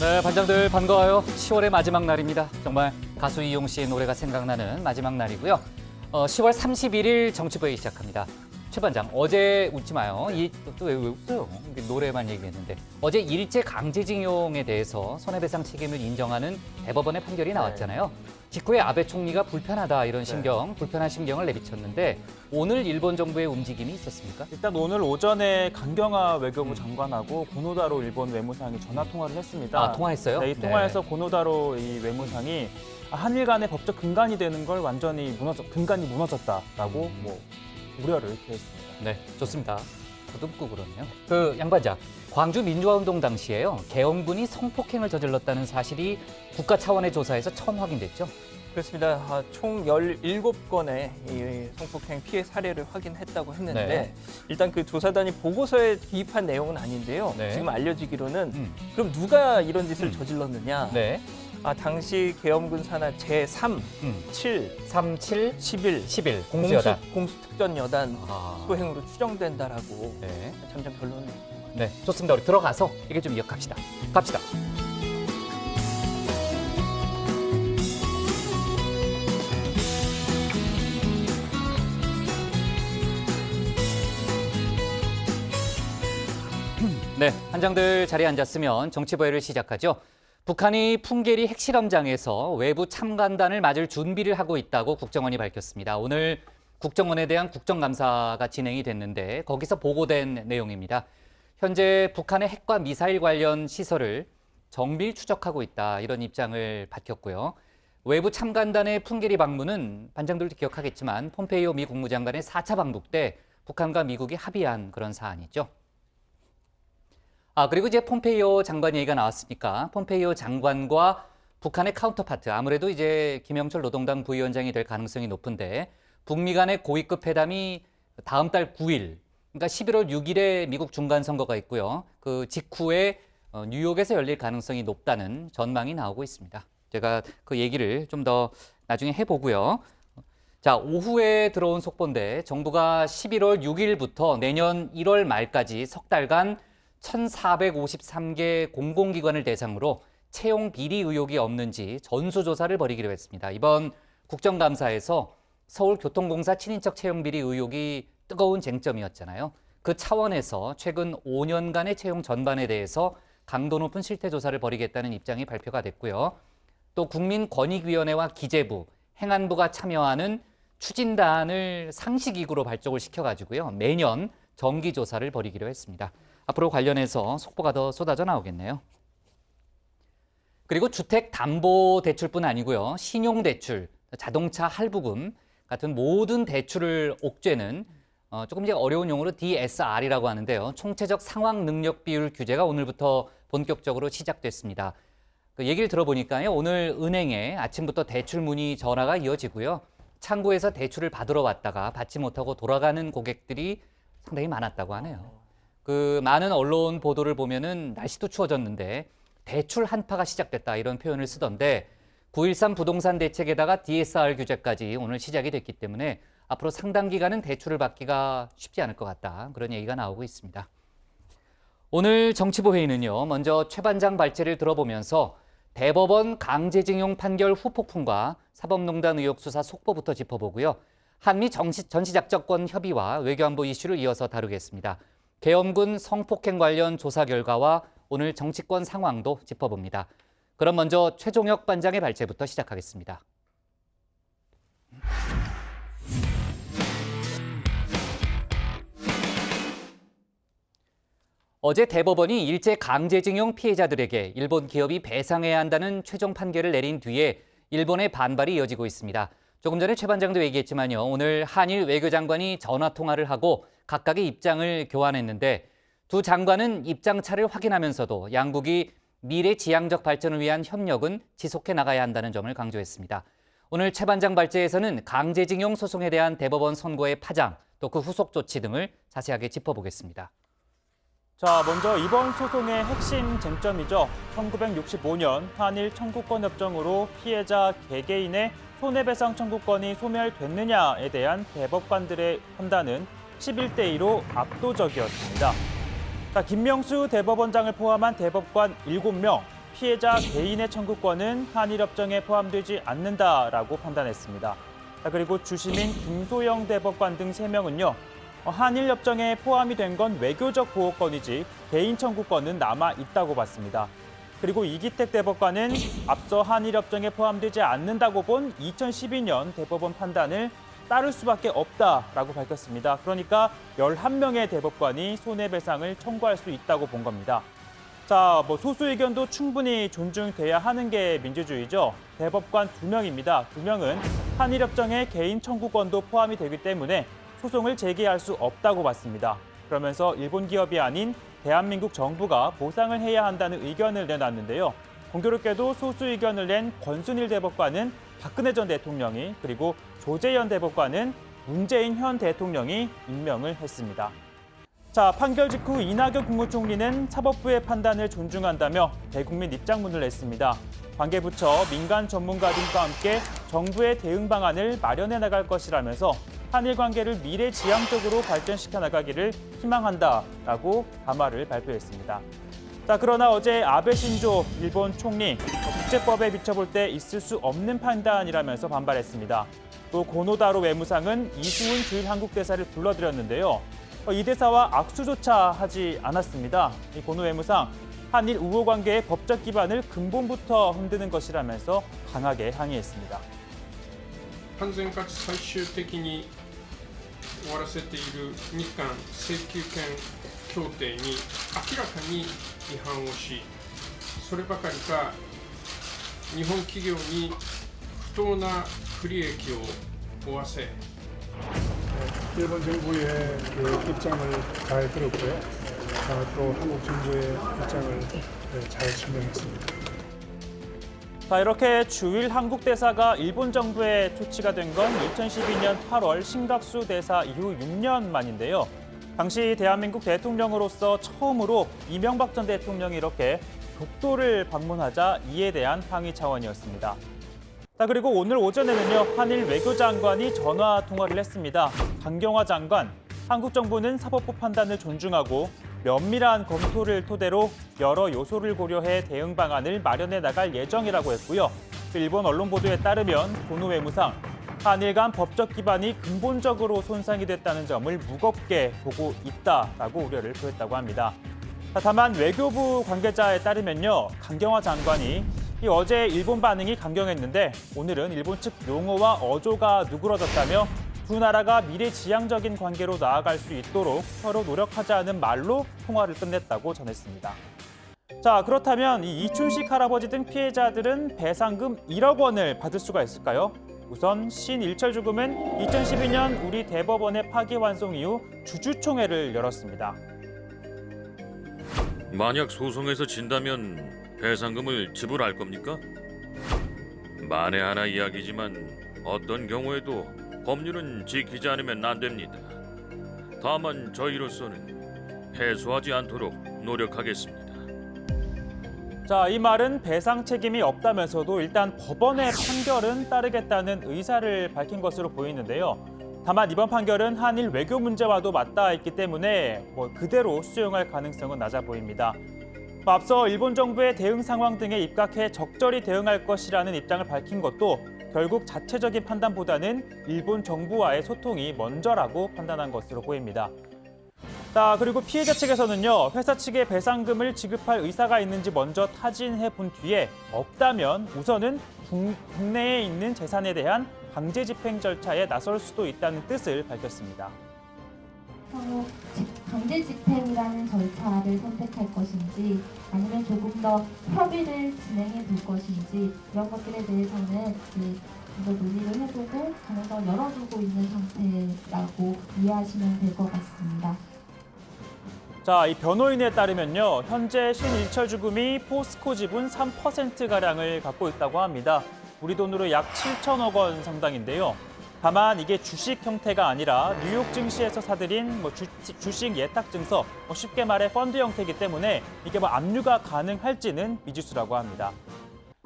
네, 반장들 반가워요. 10월의 마지막 날입니다. 정말 가수 이용 씨의 노래가 생각나는 마지막 날이고요. 10월 31일 정치부회 시작합니다. 최 반장, 어제 웃지 마요. 또 왜 웃어요? 노래만 얘기했는데. 어제 일제 강제징용에 대해서 손해배상 책임을 인정하는 대법원의 판결이 나왔잖아요. 직후에 아베 총리가 불편하다 이런 불편한 심경을 내비쳤는데 오늘 일본 정부의 움직임이 있었습니까? 일단 오늘 오전에 강경화 외교부 장관하고 고노다로 일본 외무상이 전화 통화를 했습니다. 아, 통화했어요? 네, 이 통화에서 고노다로 이 외무상이 한일 간의 법적 근간이 되는 걸 완전히 근간이 무너졌다라고 우려를 표했습니다. 네, 좋습니다. 더듬고 그러네요. 양 반장, 광주 민주화운동 당시에요. 계엄군이 성폭행을 저질렀다는 사실이 국가 차원의 조사에서 처음 확인됐죠. 그렇습니다. 총 17건의 이 성폭행 피해 사례를 확인했다고 했는데 네. 일단 그 조사단이 보고서에 기입한 내용은 아닌데요. 네. 지금 알려지기로는 그럼 누가 이런 짓을 저질렀느냐? 네. 당시 계엄군 산하 제3, 7, 3, 7, 11 공수여단. 공수특전여단 아, 소행으로 추정된다라고 네. 잠정 결론을 네, 좋습니다. 우리 들어가서 이게 좀 이어갑시다. 갑시다. 네, 한장들 자리에 앉았으면 정치부회를 시작하죠. 북한이 풍계리 핵실험장에서 외부 참관단을 맞을 준비를 하고 있다고 국정원이 밝혔습니다. 오늘 국정원에 대한 국정감사가 진행이 됐는데 거기서 보고된 내용입니다. 현재 북한의 핵과 미사일 관련 시설을 정밀 추적하고 있다 이런 입장을 밝혔고요. 외부 참관단의 풍계리 방문은 반장들도 기억하겠지만 폼페이오 미 국무장관의 4차 방북 때 북한과 미국이 합의한 그런 사안이죠. 그리고 이제 폼페이오 장관 얘기가 나왔으니까 폼페이오 장관과 북한의 카운터파트, 아무래도 이제 김영철 노동당 부위원장이 될 가능성이 높은데 북미 간의 고위급 회담이 다음 달 9일, 그러니까 11월 6일에 미국 중간선거가 있고요. 그 직후에 뉴욕에서 열릴 가능성이 높다는 전망이 나오고 있습니다. 제가 그 얘기를 좀 더 나중에 해보고요. 자, 오후에 들어온 속보인데 정부가 11월 6일부터 내년 1월 말까지 석 달간 1,453개 공공기관을 대상으로 채용 비리 의혹이 없는지 전수조사를 벌이기로 했습니다. 이번 국정감사에서 서울교통공사 친인척 채용 비리 의혹이 뜨거운 쟁점이었잖아요. 그 차원에서 최근 5년간의 채용 전반에 대해서 강도 높은 실태조사를 벌이겠다는 입장이 발표가 됐고요. 또 국민권익위원회와 기재부, 행안부가 참여하는 추진단을 상시기구로 발족을 시켜가지고요. 매년 정기조사를 벌이기로 했습니다. 앞으로 관련해서 속보가 더 쏟아져 나오겠네요. 그리고 주택담보대출뿐 아니고요. 신용대출, 자동차 할부금 같은 모든 대출을 옥죄는 조금 이제 어려운 용어로 DSR이라고 하는데요. 총체적 상환 능력 비율 규제가 오늘부터 본격적으로 시작됐습니다. 그 얘기를 들어보니까요. 오늘 은행에 아침부터 대출 문의 전화가 이어지고요. 창구에서 대출을 받으러 왔다가 받지 못하고 돌아가는 고객들이 상당히 많았다고 하네요. 그 많은 언론 보도를 보면은 날씨도 추워졌는데 대출 한파가 시작됐다 이런 표현을 쓰던데 9.13 부동산 대책에다가 DSR 규제까지 오늘 시작이 됐기 때문에 앞으로 상당 기간은 대출을 받기가 쉽지 않을 것 같다 그런 얘기가 나오고 있습니다. 오늘 정치부 회의는요. 먼저 최 반장 발제를 들어보면서 대법원 강제징용 판결 후폭풍과 사법농단 의혹 수사 속보부터 짚어보고요. 한미 전시작전권 협의와 외교안보 이슈를 이어서 다루겠습니다. 계엄군 성폭행 관련 조사 결과와 오늘 정치권 상황도 짚어봅니다. 그럼 먼저 최종혁 반장의 발제부터 시작하겠습니다. 어제 대법원이 일제 강제징용 피해자들에게 일본 기업이 배상해야 한다는 최종 판결을 내린 뒤에 일본의 반발이 이어지고 있습니다. 조금 전에 최 반장도 얘기했지만요. 오늘 한일 외교장관이 전화 통화를 하고 각각의 입장을 교환했는데 두 장관은 입장차를 확인하면서도 양국이 미래 지향적 발전을 위한 협력은 지속해 나가야 한다는 점을 강조했습니다. 오늘 최 반장 발제에서는 강제징용 소송에 대한 대법원 선고의 파장, 또 그 후속 조치 등을 자세하게 짚어보겠습니다. 자, 먼저 이번 소송의 핵심 쟁점이죠. 1965년 한일 청구권 협정으로 피해자 개개인의 손해배상 청구권이 소멸됐느냐에 대한 대법관들의 판단은 11대 2로 압도적이었습니다. 김명수 대법원장을 포함한 대법관 7명, 피해자 개인의 청구권은 한일협정에 포함되지 않는다라고 판단했습니다. 그리고 주심인 김소영 대법관 등 3명은요. 한일협정에 포함이 된 건 외교적 보호권이지 개인 청구권은 남아 있다고 봤습니다. 그리고 이기택 대법관은 앞서 한일협정에 포함되지 않는다고 본 2012년 대법원 판단을 따를 수밖에 없다라고 밝혔습니다. 그러니까 11명의 대법관이 손해배상을 청구할 수 있다고 본 겁니다. 자, 소수 의견도 충분히 존중돼야 하는 게 민주주의죠. 대법관 2명입니다. 2명은 한일협정에 개인 청구권도 포함이 되기 때문에 소송을 제기할 수 없다고 봤습니다. 그러면서 일본 기업이 아닌 대한민국 정부가 보상을 해야 한다는 의견을 내놨는데요. 공교롭게도 소수 의견을 낸 권순일 대법관은 박근혜 전 대통령이, 그리고 조재현 대법관은 문재인 현 대통령이 임명을 했습니다. 자, 판결 직후 이낙연 국무총리는 사법부의 판단을 존중한다며 대국민 입장문을 냈습니다. 관계부처, 민간 전문가 등과 함께 정부의 대응 방안을 마련해 나갈 것이라면서 한일 관계를 미래지향적으로 발전시켜 나가기를 희망한다라고 담화를 발표했습니다. 자, 그러나 어제 아베 신조 일본 총리, 국제법에 비춰볼 때 있을 수 없는 판단이라면서 반발했습니다. 또 고노다로 외무상은 이승훈 주일 한국 대사를 불러들였는데요. 이 대사와 악수조차 하지 않았습니다. 이 고노 외무상, 한일 우호 관계의 법적 기반을 근본부터 흔드는 것이라면서 강하게 항의했습니다. 完全かつ最終的に終わらせている日韓請求権協定に明らかに違反をし、そればかりか日本企業に不当な不利益を負わせ、 일본 정부의 그 입장을 잘 들었고요. 또 한국 정부의 입장을 잘 설명했습니다. 자, 이렇게 주일 한국 대사가 일본 정부에 초치가 된 건 2012년 8월 신각수 대사 이후 6년 만인데요. 당시 대한민국 대통령으로서 처음으로 이명박 전 대통령이 이렇게 독도를 방문하자 이에 대한 항의 차원이었습니다. 자, 그리고 오늘 오전에는요, 한일 외교장관이 전화 통화를 했습니다. 강경화 장관, 한국 정부는 사법부 판단을 존중하고 면밀한 검토를 토대로 여러 요소를 고려해 대응 방안을 마련해 나갈 예정이라고 했고요. 일본 언론 보도에 따르면 고노 외무상, 한일 간 법적 기반이 근본적으로 손상이 됐다는 점을 무겁게 보고 있다라고 우려를 표했다고 합니다. 다만 외교부 관계자에 따르면요, 강경화 장관이 어제 일본 반응이 강경했는데 오늘은 일본 측 용어와 어조가 누그러졌다며 두 나라가 미래지향적인 관계로 나아갈 수 있도록 서로 노력하자는 말로 통화를 끝냈다고 전했습니다. 자, 그렇다면 이 이춘식 할아버지 등 피해자들은 배상금 1억 원을 받을 수가 있을까요? 우선 신일철 주금은 2012년 우리 대법원의 파기환송 이후 주주총회를 열었습니다. 만약 소송에서 진다면 배상금을 지불할 겁니까? 만에 하나 이야기지만 어떤 경우에도 법률은 지키지 않으면 안 됩니다. 다만 저희로서는 패소하지 않도록 노력하겠습니다. 자, 이 말은 배상 책임이 없다면서도 일단 법원의 판결은 따르겠다는 의사를 밝힌 것으로 보이는데요. 다만 이번 판결은 한일 외교 문제와도 맞닿아 있기 때문에 그대로 수용할 가능성은 낮아 보입니다. 앞서 일본 정부의 대응 상황 등에 입각해 적절히 대응할 것이라는 입장을 밝힌 것도 결국 자체적인 판단보다는 일본 정부와의 소통이 먼저라고 판단한 것으로 보입니다. 자, 그리고 피해자 측에서는요, 회사 측에 배상금을 지급할 의사가 있는지 먼저 타진해 본 뒤에 없다면 우선은 국내에 있는 재산에 대한 강제 집행 절차에 나설 수도 있다는 뜻을 밝혔습니다. 서로 강제 집행이라는 절차를 선택할 것인지 아니면 조금 더 협의를 진행해 볼 것인지 그런 것들에 대해서는 좀 더 논의를 해보고 가능성을 열어두고 있는 상태라고 이해하시면 될 것 같습니다. 자, 이 변호인에 따르면요, 현재 신일철 주금이 포스코 지분 3%가량을 갖고 있다고 합니다. 우리 돈으로 약 7천억 원 상당인데요. 다만 이게 주식 형태가 아니라 뉴욕 증시에서 사들인 주식 예탁 증서, 쉽게 말해 펀드 형태이기 때문에 이게 압류가 가능할지는 미지수라고 합니다.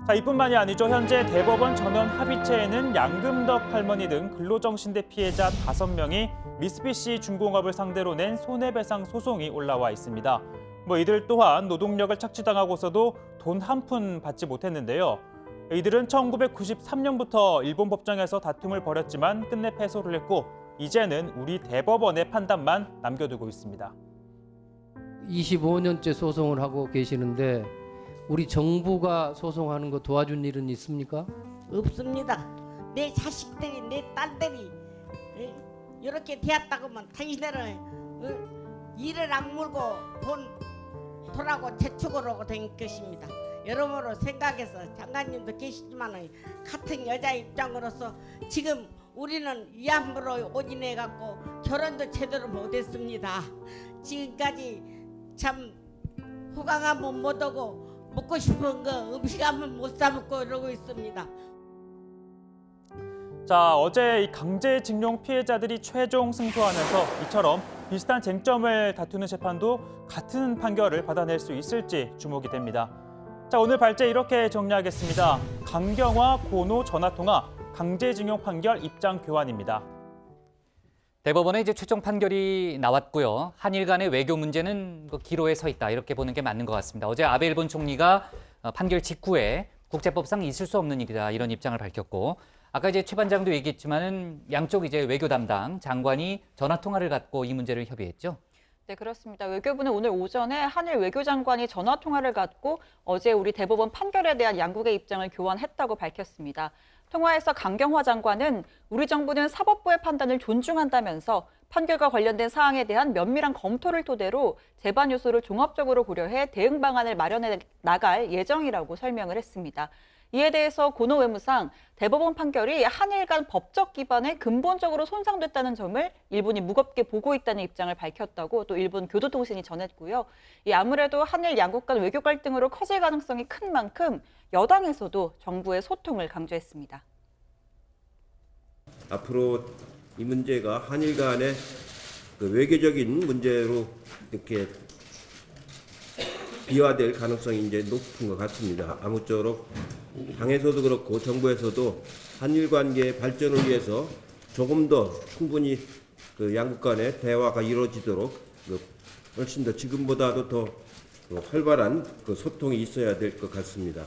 자, 이뿐만이 아니죠. 현재 대법원 전원 합의체에는 양금덕 할머니 등 근로정신대 피해자 5명이 미쓰비시 중공업을 상대로 낸 손해배상 소송이 올라와 있습니다. 이들 또한 노동력을 착취당하고서도 돈 한 푼 받지 못했는데요. 이들은 1993년부터 일본 법정에서 다툼을 벌였지만 끝내 패소를 했고 이제는 우리 대법원의 판단만 남겨두고 있습니다. 25년째 소송을 하고 계시는데 우리 정부가 소송하는 거 도와준 일은 있습니까? 없습니다. 내 자식들이 내 딸들이 이렇게 되었다고 하면 당신들은 일을 악물고 돈하고 재축으로 된 것입니다. 여러모로 생각해서 장관님도 계시지만 같은 여자 입장으로서 지금 우리는 위안부로 오진해 갖고 결혼도 제대로 못했습니다. 지금까지 참 호강 한번 못 오고 먹고 싶은 거 음식 한번 못 사 먹고 이러고 있습니다. 자, 어제 이 강제징용 피해자들이 최종 승소하면서 이처럼 비슷한 쟁점을 다투는 재판도 같은 판결을 받아낼 수 있을지 주목이 됩니다. 자, 오늘 발제 이렇게 정리하겠습니다. 강경화 고노 전화통화 강제징용 판결 입장 교환입니다. 대법원의 이제 최종 판결이 나왔고요. 한일 간의 외교 문제는 기로에 서 있다 이렇게 보는 게 맞는 것 같습니다. 어제 아베 일본 총리가 판결 직후에 국제법상 있을 수 없는 일이다 이런 입장을 밝혔고 아까 이제 최 반장도 얘기했지만은 양쪽 이제 외교 담당 장관이 전화 통화를 갖고 이 문제를 협의했죠. 네, 그렇습니다. 외교부는 오늘 오전에 한일 외교장관이 전화 통화를 갖고 어제 우리 대법원 판결에 대한 양국의 입장을 교환했다고 밝혔습니다. 통화에서 강경화 장관은 우리 정부는 사법부의 판단을 존중한다면서 판결과 관련된 사항에 대한 면밀한 검토를 토대로 재반 요소를 종합적으로 고려해 대응 방안을 마련해 나갈 예정이라고 설명을 했습니다. 이에 대해서 고노 외무상 대법원 판결이 한일 간 법적 기반에 근본적으로 손상됐다는 점을 일본이 무겁게 보고 있다는 입장을 밝혔다고 또 일본 교도통신이 전했고요. 아무래도 한일 양국 간 외교 갈등으로 커질 가능성이 큰 만큼 여당에서도 정부의 소통을 강조했습니다. 앞으로 이 문제가 한일 간의 외교적인 문제로 이렇게 비화될 가능성이 이제 높은 것 같습니다. 아무쪼록 당에서도 그렇고 정부에서도 한일 관계의 발전을 위해서 조금 더 충분히 양국 간의 대화가 이루어지도록 훨씬 더 지금보다도 더 활발한 소통이 있어야 될 것 같습니다.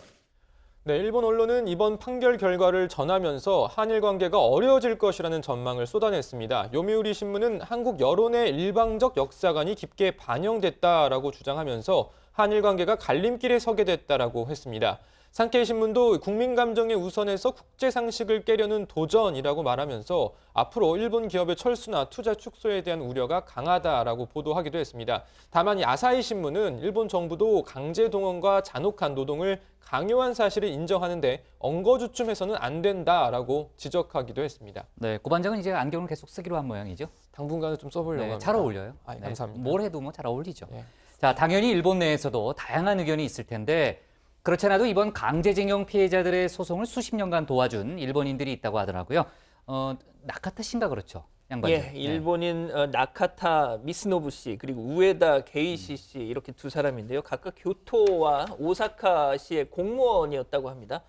네, 일본 언론은 이번 판결 결과를 전하면서 한일 관계가 어려워질 것이라는 전망을 쏟아냈습니다. 요미우리 신문은 한국 여론의 일방적 역사관이 깊게 반영됐다라고 주장하면서 한일 관계가 갈림길에 서게 됐다라고 했습니다. 산케이 신문도 국민 감정에 우선해서 국제 상식을 깨려는 도전이라고 말하면서 앞으로 일본 기업의 철수나 투자 축소에 대한 우려가 강하다라고 보도하기도 했습니다. 다만 이 아사히 신문은 일본 정부도 강제 동원과 잔혹한 노동을 강요한 사실을 인정하는데 엉거주춤해서는 안 된다라고 지적하기도 했습니다. 네, 고 반장은 이제 안경을 계속 쓰기로 한 모양이죠. 당분간은 좀 써보려고 합니다. 잘 어울려요. 아, 감사합니다. 뭘 해도 뭐 잘 어울리죠. 네. 자, 당연히 일본 내에서도 다양한 의견이 있을 텐데 그렇지 않아도 이번 강제징용 피해자들의 소송을 수십 년간 도와준 일본인들이 있다고 하더라고요. 나카타 씨인가 그렇죠? 양반이. 예, 일본인 나카타 미스노부 씨 그리고 우에다 게이시 씨 이렇게 두 사람인데요. 각각 교토와 오사카시의 공무원이었다고 합니다.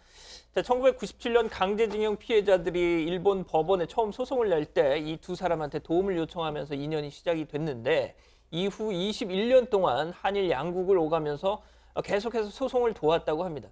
자, 1997년 강제징용 피해자들이 일본 법원에 처음 소송을 낼 때 이 두 사람한테 도움을 요청하면서 인연이 시작이 됐는데 이후 21년 동안 한일 양국을 오가면서 계속해서 소송을 도왔다고 합니다.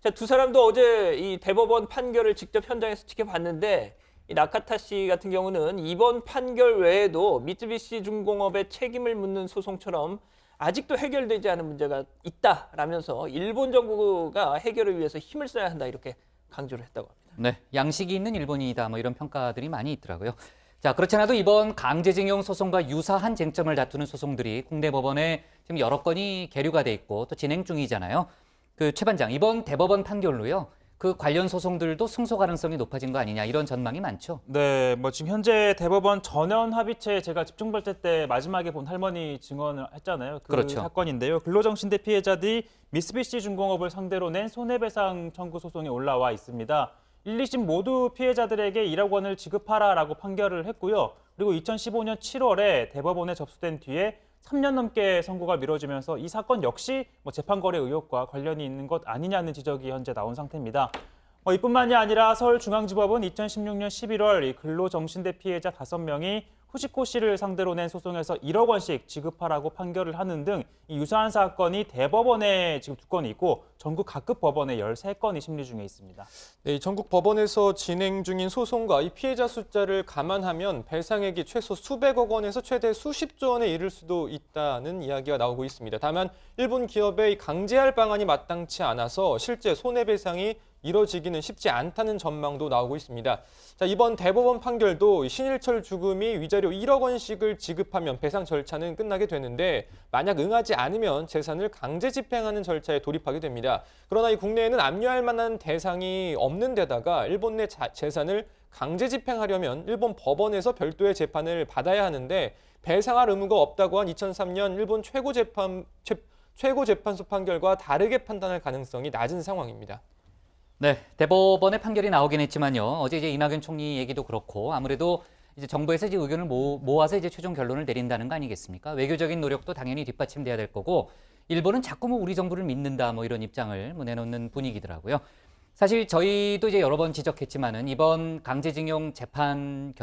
자, 두 사람도 어제 이 대법원 판결을 직접 현장에서 지켜봤는데 이 나카타 씨 같은 경우는 이번 판결 외에도 미쓰비시 중공업의 책임을 묻는 소송처럼 아직도 해결되지 않은 문제가 있다라면서 일본 정부가 해결을 위해서 힘을 써야 한다 이렇게 강조를 했다고 합니다. 네, 양식이 있는 일본인이다 뭐 이런 평가들이 많이 있더라고요. 자, 그렇지 않아도 이번 강제징용 소송과 유사한 쟁점을 다투는 소송들이 국내 법원에 지금 여러 건이 계류가 돼 있고 또 진행 중이잖아요. 최 반장, 이번 대법원 판결로요. 그 관련 소송들도 승소 가능성이 높아진 거 아니냐 이런 전망이 많죠. 네, 지금 현재 대법원 전원 합의체 제가 집중 발제 때 마지막에 본 할머니 증언을 했잖아요. 그렇죠. 사건인데요. 근로정신대 피해자들이 미쓰비시 중공업을 상대로 낸 손해배상 청구 소송이 올라와 있습니다. 1, 2심 모두 피해자들에게 1억 원을 지급하라라고 판결을 했고요. 그리고 2015년 7월에 대법원에 접수된 뒤에 3년 넘게 선고가 미뤄지면서 이 사건 역시 재판거래 의혹과 관련이 있는 것 아니냐는 지적이 현재 나온 상태입니다. 이뿐만이 아니라 서울중앙지법은 2016년 11월 이 근로정신대 피해자 5명이 후지코 씨를 상대로 낸 소송에서 1억 원씩 지급하라고 판결을 하는 등 이 유사한 사건이 대법원에 지금 2건이 있고 전국 각급 법원에 13건이 심리 중에 있습니다. 네, 전국 법원에서 진행 중인 소송과 이 피해자 숫자를 감안하면 배상액이 최소 수백억 원에서 최대 수십조 원에 이를 수도 있다는 이야기가 나오고 있습니다. 다만 일본 기업의 강제할 방안이 마땅치 않아서 실제 손해배상이 이뤄지기는 쉽지 않다는 전망도 나오고 있습니다. 자, 이번 대법원 판결도 신일철 죽음이 위자료 1억 원씩을 지급하면 배상 절차는 끝나게 되는데 만약 응하지 않으면 재산을 강제 집행하는 절차에 돌입하게 됩니다. 그러나 이 국내에는 압류할 만한 대상이 없는 데다가 일본 내 재산을 강제 집행하려면 일본 법원에서 별도의 재판을 받아야 하는데 배상할 의무가 없다고 한 2003년 일본 최고재판소 판결과 다르게 판단할 가능성이 낮은 상황입니다. 네, 대법원의 판결이 나오긴 했지만요. 어제 이제 이낙연 총리 얘기도 그렇고 아무래도 이제 정부에서 이제 의견을 모아서 이제 최종 결론을 내린다는 거 아니겠습니까? 외교적인 노력도 당연히 뒷받침돼야 될 거고 일본은 자꾸 뭐 우리 정부를 믿는다 뭐 이런 입장을 내놓는 분위기더라고요. 사실 저희도 이제 여러 번 지적했지만은 이번 강제징용 재판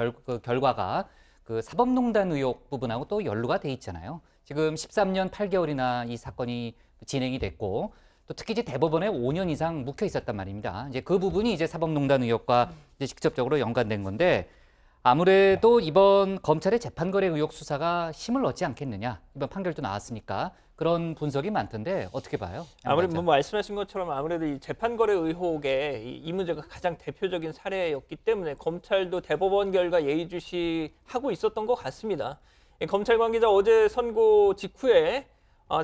결과가 그 사법농단 의혹 부분하고 또 연루가 돼 있잖아요. 지금 13년 8개월이나 이 사건이 진행이 됐고 또 특히 이제 대법원에 5년 이상 묵혀 있었단 말입니다. 이제 그 부분이 이제 사법농단 의혹과 이제 직접적으로 연관된 건데 아무래도 이번 검찰의 재판거래 의혹 수사가 힘을 얻지 않겠느냐. 이번 판결도 나왔으니까 그런 분석이 많던데 어떻게 봐요? 아무래도 뭐 말씀하신 것처럼 아무래도 이 재판거래 의혹에 이 문제가 가장 대표적인 사례였기 때문에 검찰도 대법원 결과 예의주시하고 있었던 것 같습니다. 검찰 관계자 어제 선고 직후에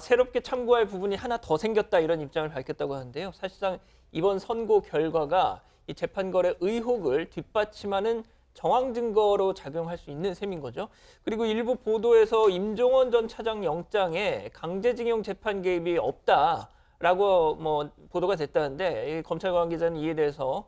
새롭게 참고할 부분이 하나 더 생겼다 이런 입장을 밝혔다고 하는데요. 사실상 이번 선고 결과가 이 재판거래 의혹을 뒷받침하는 정황 증거로 작용할 수 있는 셈인 거죠. 그리고 일부 보도에서 임종원 전 차장 영장에 강제징용 재판 개입이 없다라고 뭐 보도가 됐다는데 검찰 관계자는 이에 대해서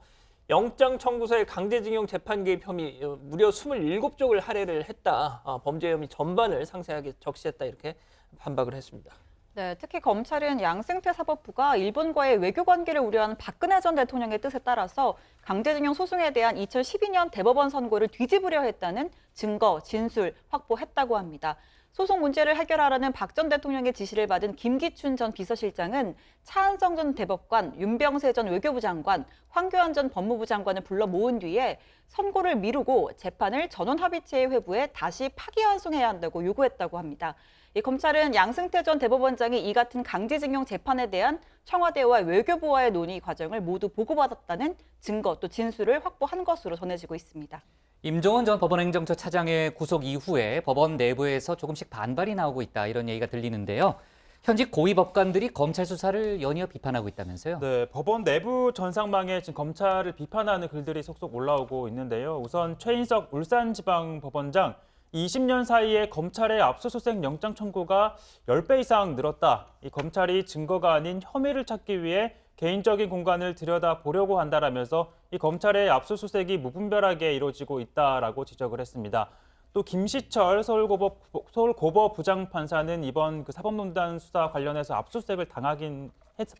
영장 청구서에 강제징용 재판 개입 혐의 무려 27쪽을 할애를 했다. 범죄 혐의 전반을 상세하게 적시했다 이렇게 반박을 했습니다. 네, 특히 검찰은 양승태 사법부가 일본과의 외교 관계를 우려하는 박근혜 전 대통령의 뜻에 따라서 강제징용 소송에 대한 2012년 대법원 선고를 뒤집으려 했다는 증거, 진술 확보했다고 합니다. 소송 문제를 해결하라는 박 전 대통령의 지시를 받은 김기춘 전 비서실장은 차한성 전 대법관, 윤병세 전 외교부 장관, 황교안 전 법무부 장관을 불러 모은 뒤에 선고를 미루고 재판을 전원합의체의 회부에 다시 파기환송해야 한다고 요구했다고 합니다. 이 검찰은 양승태 전 대법원장이 이 같은 강제징용 재판에 대한 청와대와 외교부와의 논의 과정을 모두 보고받았다는 증거 또 진술을 확보한 것으로 전해지고 있습니다. 임종원 전 법원행정처 차장의 구속 이후에 법원 내부에서 조금씩 반발이 나오고 있다 이런 얘기가 들리는데요. 현직 고위 법관들이 검찰 수사를 연이어 비판하고 있다면서요? 네, 법원 내부 전상망에 지금 검찰을 비판하는 글들이 속속 올라오고 있는데요. 우선 최인석 울산지방법원장 20년 사이에 검찰의 압수수색 영장 청구가 10배 이상 늘었다. 이 검찰이 증거가 아닌 혐의를 찾기 위해 개인적인 공간을 들여다보려고 한다라면서 이 검찰의 압수수색이 무분별하게 이루어지고 있다라고 지적을 했습니다. 또 김시철 서울고법 부장판사는 이번 그 사법농단 수사 관련해서 압수수색을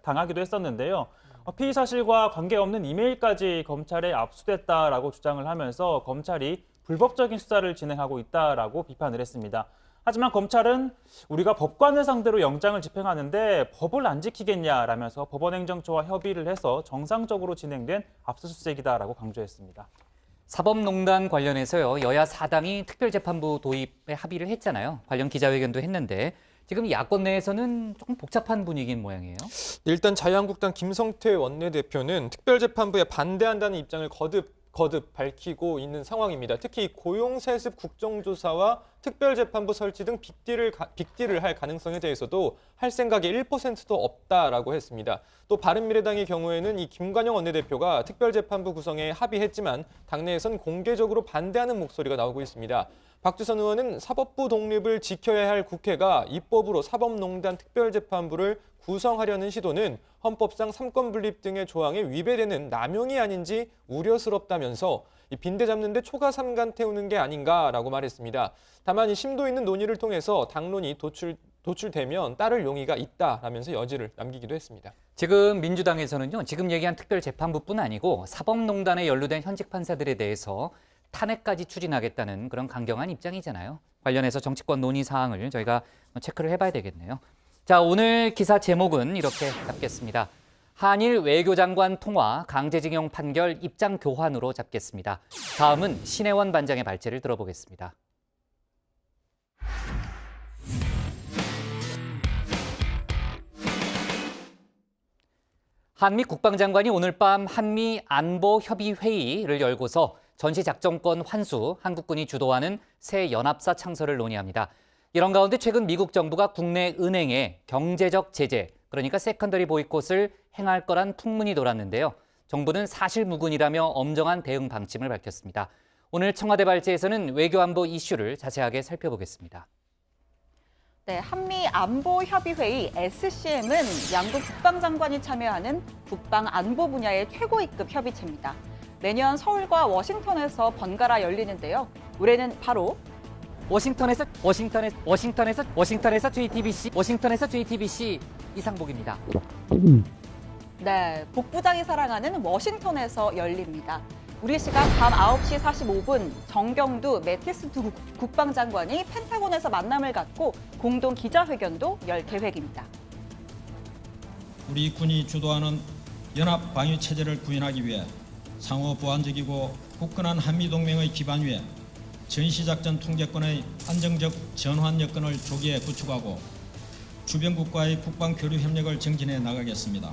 당하기도 했었는데요. 피의 사실과 관계없는 이메일까지 검찰에 압수됐다라고 주장을 하면서 검찰이 불법적인 수사를 진행하고 있다라고 비판을 했습니다. 하지만 검찰은 우리가 법관을 상대로 영장을 집행하는데 법을 안 지키겠냐라면서 법원행정처와 협의를 해서 정상적으로 진행된 압수수색이다라고 강조했습니다. 사법농단 관련해서요. 여야 4당이 특별재판부 도입에 합의를 했잖아요. 관련 기자회견도 했는데 지금 야권 내에서는 조금 복잡한 분위기인 모양이에요. 일단 자유한국당 김성태 원내대표는 특별재판부에 반대한다는 입장을 거듭 밝히고 있는 상황입니다. 특히 고용세습 국정조사와 특별재판부 설치 등 빅딜을 할 가능성에 대해서도 할 생각이 1%도 없다라고 했습니다. 또 바른미래당의 경우에는 이 김관영 원내대표가 특별재판부 구성에 합의했지만 당내에선 공개적으로 반대하는 목소리가 나오고 있습니다. 박주선 의원은 사법부 독립을 지켜야 할 국회가 입법으로 사법농단 특별재판부를 구성하려는 시도는 헌법상 삼권분립 등의 조항에 위배되는 남용이 아닌지 우려스럽다면서 빈대 잡는 데 초가 삼간 태우는 게 아닌가라고 말했습니다. 다만 이 심도 있는 논의를 통해서 당론이 도출되면 따를 용의가 있다라면서 여지를 남기기도 했습니다. 지금 민주당에서는요. 지금 얘기한 특별재판부뿐 아니고 사법농단에 연루된 현직 판사들에 대해서 탄핵까지 추진하겠다는 그런 강경한 입장이잖아요. 관련해서 정치권 논의 사항을 저희가 체크를 해봐야 되겠네요. 자, 오늘 기사 제목은 이렇게 잡겠습니다. 한일 외교장관 통화 강제징용 판결 입장 교환으로 잡겠습니다. 다음은 신혜원 반장의 발제를 들어보겠습니다. 한미 국방장관이 오늘 밤 한미 안보협의회의를 열고서 전시작전권 환수, 한국군이 주도하는 새 연합사 창설을 논의합니다. 이런 가운데 최근 미국 정부가 국내 은행에 경제적 제재, 그러니까 세컨더리 보이콧을 행할 거란 풍문이 돌았는데요. 정부는 사실무근이라며 엄정한 대응 방침을 밝혔습니다. 오늘 청와대 발제에서는 외교안보 이슈를 자세하게 살펴보겠습니다. 네, 한미 안보협의회의 SCM은 양국 국방장관이 참여하는 국방 안보 분야의 최고위급 협의체입니다. 매년 서울과 워싱턴에서 번갈아 열리는데요. 올해는 바로 워싱턴에서 JTBC 이상복입니다. 네, 복부장이 사랑하는 워싱턴에서 열립니다. 우리 시간 밤 9시 45분 정경두 매티스 두 국방장관이 펜타곤에서 만남을 갖고 공동 기자회견도 열 계획입니다. 우리 군이 주도하는 연합 방위 체제를 구현하기 위해 상호 보완적이고 굳건한 한미동맹의 기반 위에 전시작전 통제권의 안정적 전환 여건을 조기에 구축하고 주변국과의 국방 교류 협력을 증진해 나가겠습니다.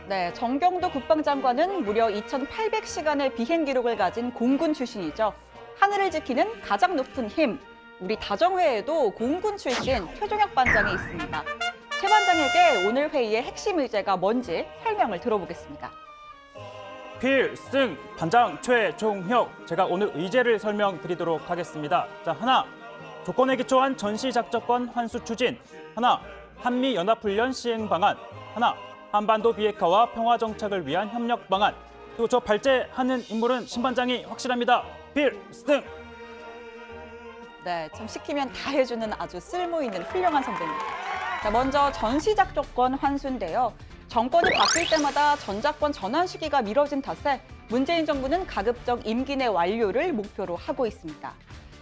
네, 정경도 국방장관은 무려 2,800시간의 비행 기록을 가진 공군 출신이죠. 하늘을 지키는 가장 높은 힘, 우리 다정회에도 공군 출신 최종혁 반장이 있습니다. 최 반장에게 오늘 회의의 핵심 의제가 뭔지 설명을 들어보겠습니다. 필승 반장 최종혁, 제가 오늘 의제를 설명드리도록 하겠습니다. 자, 하나, 조건에 기초한 전시작전권 환수 추진. 하나, 한미연합훈련 시행 방안. 하나, 한반도 비핵화와 평화 정착을 위한 협력 방안. 그리고 저 발제하는 인물은 신반장이 확실합니다. 필승. 네, 참 시키면 다 해주는 아주 쓸모있는 훌륭한 선배입니다. 자, 먼저 전시작전권 환수인데요. 정권이 바뀔 때마다 전작권 전환 시기가 미뤄진 탓에 문재인 정부는 가급적 임기 내 완료를 목표로 하고 있습니다.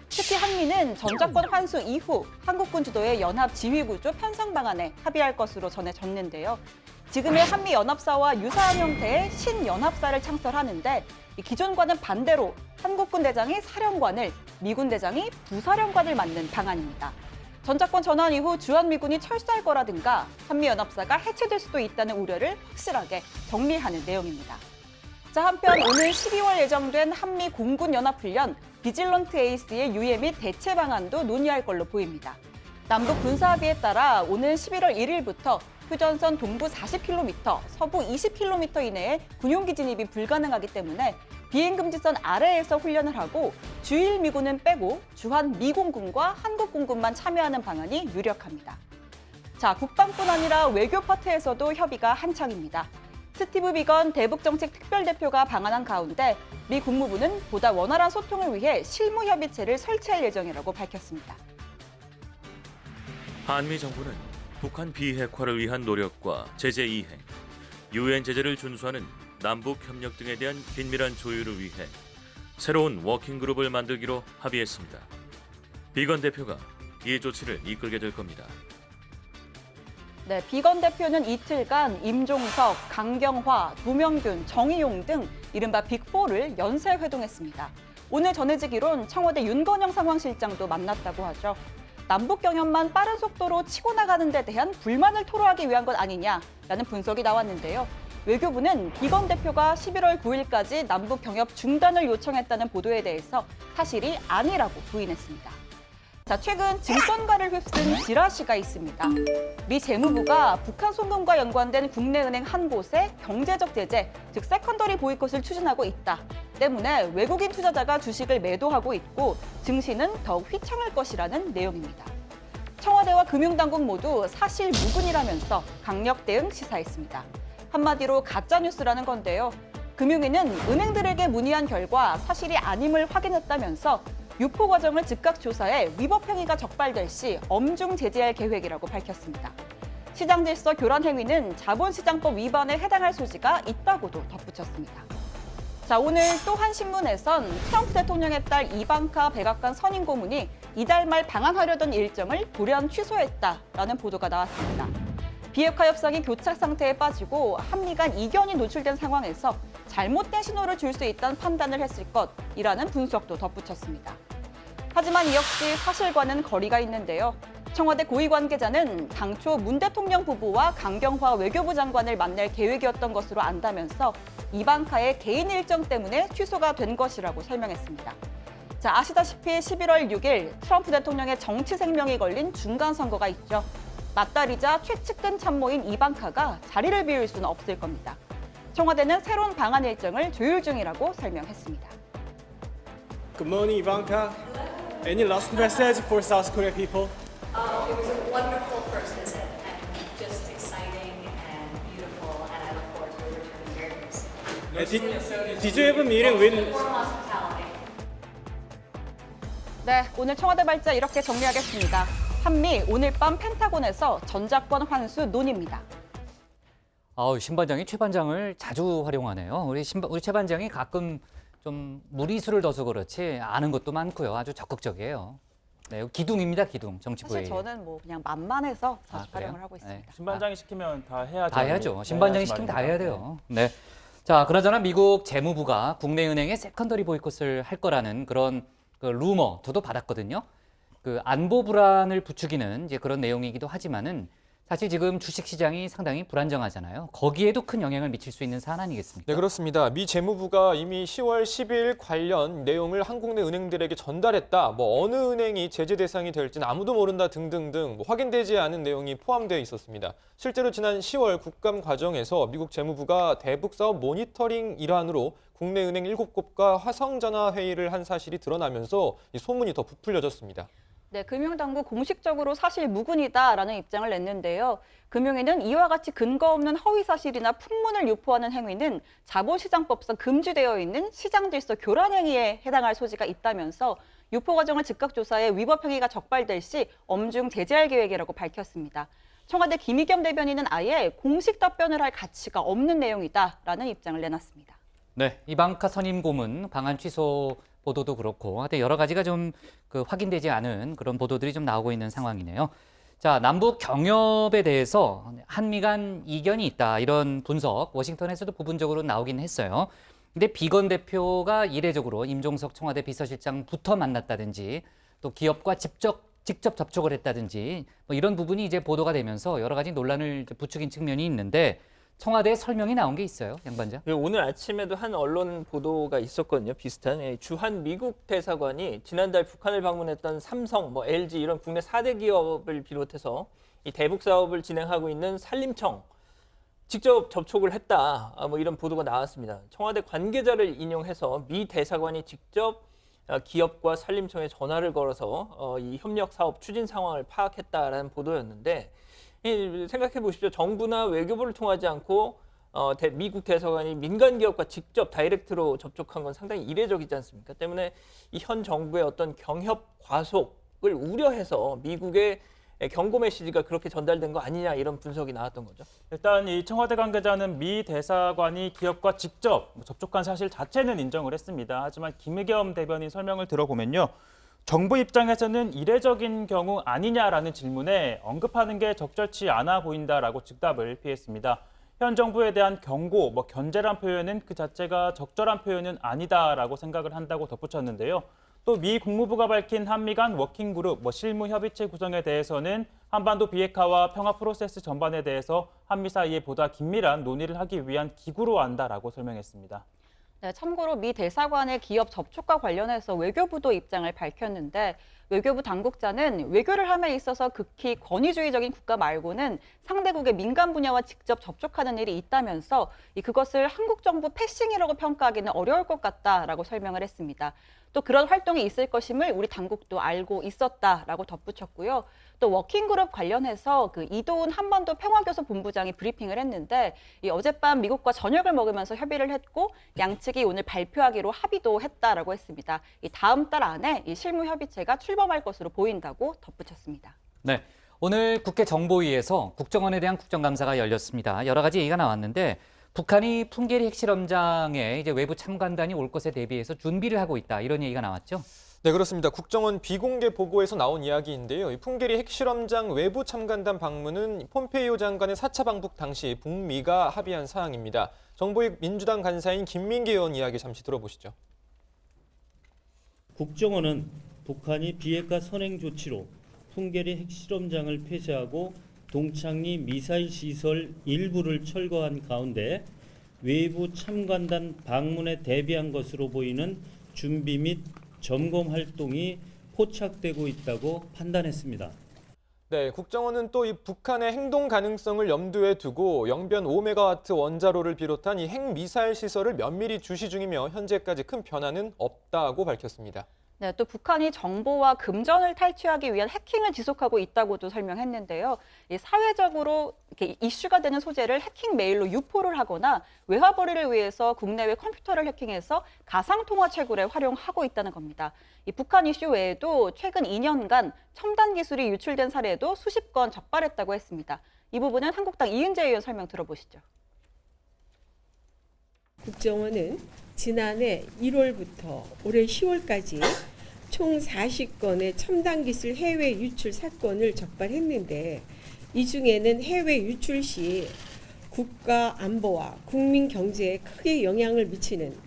특히 한미는 전작권 환수 이후 한국군 주도의 연합 지휘구조 편성 방안에 합의할 것으로 전해졌는데요. 지금의 한미연합사와 유사한 형태의 신연합사를 창설하는데 기존과는 반대로 한국군 대장이 사령관을, 미군 대장이 부사령관을 맡는 방안입니다. 전작권 전환 이후 주한미군이 철수할 거라든가 한미연합사가 해체될 수도 있다는 우려를 확실하게 정리하는 내용입니다. 자, 한편 오늘 12월 예정된 한미 공군연합훈련 비질런트 에이스의 유예 및 대체 방안도 논의할 걸로 보입니다. 남북 군사합의에 따라 오는 11월 1일부터 휴전선 동부 40km, 서부 20km 이내에 군용기 진입이 불가능하기 때문에 비행금지선 아래에서 훈련을 하고 주일 미군은 빼고 주한 미공군과 한국공군만 참여하는 방안이 유력합니다. 자, 국방뿐 아니라 외교 파트에서도 협의가 한창입니다. 스티브 비건 대북정책 특별대표가 방한한 가운데 미 국무부는 보다 원활한 소통을 위해 실무협의체를 설치할 예정이라고 밝혔습니다. 한미 정부는 북한 비핵화를 위한 노력과 제재 이행, 유엔 제재를 준수하는 남북 협력 등에 대한 긴밀한 조율을 위해 새로운 워킹그룹을 만들기로 합의했습니다. 비건 대표가 이 조치를 이끌게 될 겁니다. 네, 비건 대표는 이틀간 임종석, 강경화, 도명균, 정의용 등 이른바 빅4를 연쇄 회동했습니다. 오늘 전해지기론 청와대 윤건영 상황실장도 만났다고 하죠. 남북 경협만 빠른 속도로 치고 나가는 데 대한 불만을 토로하기 위한 것 아니냐라는 분석이 나왔는데요. 외교부는 비건 대표가 11월 9일까지 남북 경협 중단을 요청했다는 보도에 대해서 사실이 아니라고 부인했습니다. 자, 최근 증권가를 휩쓴 지라시가 있습니다. 미 재무부가 북한 송금과 연관된 국내 은행 한 곳에 경제적 제재, 즉 세컨더리 보이콧을 추진하고 있다. 때문에 외국인 투자자가 주식을 매도하고 있고 증시는 더욱 휘청할 것이라는 내용입니다. 청와대와 금융당국 모두 사실무근이라면서 강력 대응 시사했습니다. 한마디로 가짜뉴스라는 건데요. 금융위는 은행들에게 문의한 결과 사실이 아님을 확인했다면서 유포 과정을 즉각 조사해 위법 행위가 적발될 시 엄중 제재할 계획이라고 밝혔습니다. 시장 질서 교란 행위는 자본시장법 위반에 해당할 소지가 있다고도 덧붙였습니다. 자, 오늘 또 한 신문에선 트럼프 대통령의 딸 이방카 백악관 선임 고문이 이달 말 방한하려던 일정을 돌연 취소했다라는 보도가 나왔습니다. 비핵화 협상이 교착 상태에 빠지고 한미 간 이견이 노출된 상황에서 잘못된 신호를 줄 수 있다는 판단을 했을 것이라는 분석도 덧붙였습니다. 하지만 이 역시 사실과는 거리가 있는데요. 청와대 고위 관계자는 당초 문 대통령 부부와 강경화 외교부 장관을 만날 계획이었던 것으로 안다면서 이방카의 개인 일정 때문에 취소가 된 것이라고 설명했습니다. 자, 아시다시피 11월 6일 트럼프 대통령의 정치 생명이 걸린 중간 선거가 있죠. 맞딸이자 최측근 참모인 이방카가 자리를 비울 수는 없을 겁니다. 청와대는 새로운 방한 일정을 조율 중이라고 설명했습니다. Good morning, Ivanka. Any last message for South Korea people? It was a wonderful first visit and just exciting and beautiful, and I look forward to returning very soon. Did you have a meeting with? 네, 오늘 청와대 발자 이렇게 정리하겠습니다. 한미 오늘 밤 펜타곤에서 전작권 환수 논의입니다. 신 반장이 최 반장을 자주 활용하네요. 우리 최 반장이 가끔 좀 무리수를 둬서 그렇지 아는 것도 많고요. 아주 적극적이에요. 네, 기둥입니다, 기둥. 정치부에. 사실 저는 뭐 그냥 만만해서 자주 활용을 하고 있습니다. 네, 신반장이 시키면 다 해야죠. 다 해야죠. 신반장이 시키면 다 해야 돼요. 네. 자, 그나저나 미국 재무부가 국내은행에 세컨더리 보이콧을 할 거라는 그런 그 루머도 받았거든요. 그 안보 불안을 부추기는 이제 그런 내용이기도 하지만은 사실 지금 주식시장이 상당히 불안정하잖아요. 거기에도 큰 영향을 미칠 수 있는 사안 아니겠습니까? 네, 그렇습니다. 미 재무부가 이미 10월 10일 관련 내용을 한국 내 은행들에게 전달했다. 어느 은행이 제재 대상이 될지는 아무도 모른다 등등등 확인되지 않은 내용이 포함되어 있었습니다. 실제로 지난 10월 국감 과정에서 미국 재무부가 대북 사업 모니터링 일환으로 국내 은행 7곳과 화성전화 회의를 한 사실이 드러나면서 이 소문이 더 부풀려졌습니다. 네, 금융당국 공식적으로 사실 무근이다라는 입장을 냈는데요. 금융위는 이와 같이 근거 없는 허위 사실이나 풍문을 유포하는 행위는 자본시장법상 금지되어 있는 시장질서 교란 행위에 해당할 소지가 있다면서 유포 과정을 즉각 조사해 위법 행위가 적발될 시 엄중 제재할 계획이라고 밝혔습니다. 청와대 김의겸 대변인은 아예 공식 답변을 할 가치가 없는 내용이다라는 입장을 내놨습니다. 네, 이방카 선임 고문 방한 취소 보도도 그렇고 하여튼 여러 가지가 좀 확인되지 않은 그런 보도들이 좀 나오고 있는 상황이네요. 자, 남북 경협에 대해서 한미 간 이견이 있다 이런 분석 워싱턴에서도 부분적으로 나오긴 했어요. 근데 비건 대표가 이례적으로 임종석 청와대 비서실장부터 만났다든지 또 기업과 직접 접촉을 했다든지 이런 부분이 이제 보도가 되면서 여러 가지 논란을 부추긴 측면이 있는데 청와대에 설명이 나온 게 있어요, 양 반장? 오늘 아침에도 한 언론 보도가 있었거든요. 비슷한 주한 미국 대사관이 지난달 북한을 방문했던 삼성, LG 이런 국내 4대 기업을 비롯해서 이 대북 사업을 진행하고 있는 산림청 직접 접촉을 했다. 이런 보도가 나왔습니다. 청와대 관계자를 인용해서 미 대사관이 직접 기업과 산림청에 전화를 걸어서 이 협력 사업 추진 상황을 파악했다라는 보도였는데. 생각해 보십시오. 정부나 외교부를 통하지 않고 미국 대사관이 민간 기업과 직접 다이렉트로 접촉한 건 상당히 이례적이지 않습니까? 때문에 이 현 정부의 어떤 경협 과속을 우려해서 미국의 경고 메시지가 그렇게 전달된 거 아니냐 이런 분석이 나왔던 거죠. 일단 이 청와대 관계자는 미 대사관이 기업과 직접 접촉한 사실 자체는 인정을 했습니다. 하지만 김의겸 대변인 설명을 들어보면요. 정부 입장에서는 이례적인 경우 아니냐라는 질문에 언급하는 게 적절치 않아 보인다라고 즉답을 피했습니다. 현 정부에 대한 경고, 견제란 표현은 그 자체가 적절한 표현은 아니다라고 생각을 한다고 덧붙였는데요. 또 미 국무부가 밝힌 한미 간 워킹그룹, 실무협의체 구성에 대해서는 한반도 비핵화와 평화 프로세스 전반에 대해서 한미 사이에 보다 긴밀한 논의를 하기 위한 기구로 안다라고 설명했습니다. 네, 참고로 미 대사관의 기업 접촉과 관련해서 외교부도 입장을 밝혔는데 외교부 당국자는 외교를 함에 있어서 극히 권위주의적인 국가 말고는 상대국의 민간 분야와 직접 접촉하는 일이 있다면서 그것을 한국 정부 패싱이라고 평가하기는 어려울 것 같다라고 설명을 했습니다. 또 그런 활동이 있을 것임을 우리 당국도 알고 있었다라고 덧붙였고요. 또 워킹그룹 관련해서 이도훈 한반도 평화교섭 본부장이 브리핑을 했는데 어젯밤 미국과 저녁을 먹으면서 협의를 했고 양측이 오늘 발표하기로 합의도 했다라고 했습니다. 다음 달 안에 이 실무협의체가 출범할 것으로 보인다고 덧붙였습니다. 네, 오늘 국회 정보위에서 국정원에 대한 국정감사가 열렸습니다. 여러 가지 얘기가 나왔는데 북한이 풍계리 핵실험장에 이제 외부 참관단이 올 것에 대비해서 준비를 하고 있다. 이런 얘기가 나왔죠. 네, 그렇습니다. 국정원 비공개 보고에서 나온 이야기인데요. 이 풍계리 핵실험장 외부 참관단 방문은 폼페이오 장관의 4차 방북 당시 북미가 합의한 사항입니다. 정보위 민주당 간사인 김민기 의원 이야기 잠시 들어보시죠. 국정원은 북한이 비핵화 선행 조치로 풍계리 핵실험장을 폐쇄하고 동창리 미사일 시설 일부를 철거한 가운데 외부 참관단 방문에 대비한 것으로 보이는 준비 및 점검 활동이 포착되고 있다고 판단했습니다. 네, 국정원은 또 이 북한의 행동 가능성을 염두에 두고 영변 5메가와트 원자로를 비롯한 이 핵미사일 시설을 면밀히 주시 중이며 현재까지 큰 변화는 없다고 밝혔습니다. 네, 또 북한이 정보와 금전을 탈취하기 위한 해킹을 지속하고 있다고도 설명했는데요. 이 사회적으로 이렇게 이슈가 되는 소재를 해킹 메일로 유포를 하거나 외화벌이를 위해서 국내외 컴퓨터를 해킹해서 가상통화 채굴에 활용하고 있다는 겁니다. 이 북한 이슈 외에도 최근 2년간 첨단 기술이 유출된 사례도 수십 건 적발했다고 했습니다. 이 부분은 한국당 이은재 의원 설명 들어보시죠. 국정원은 지난해 1월부터 올해 10월까지 총 40건의 첨단 기술 해외 유출 사건을 적발했는데 이 중에는 해외 유출 시 국가 안보와 국민 경제에 크게 영향을 미치는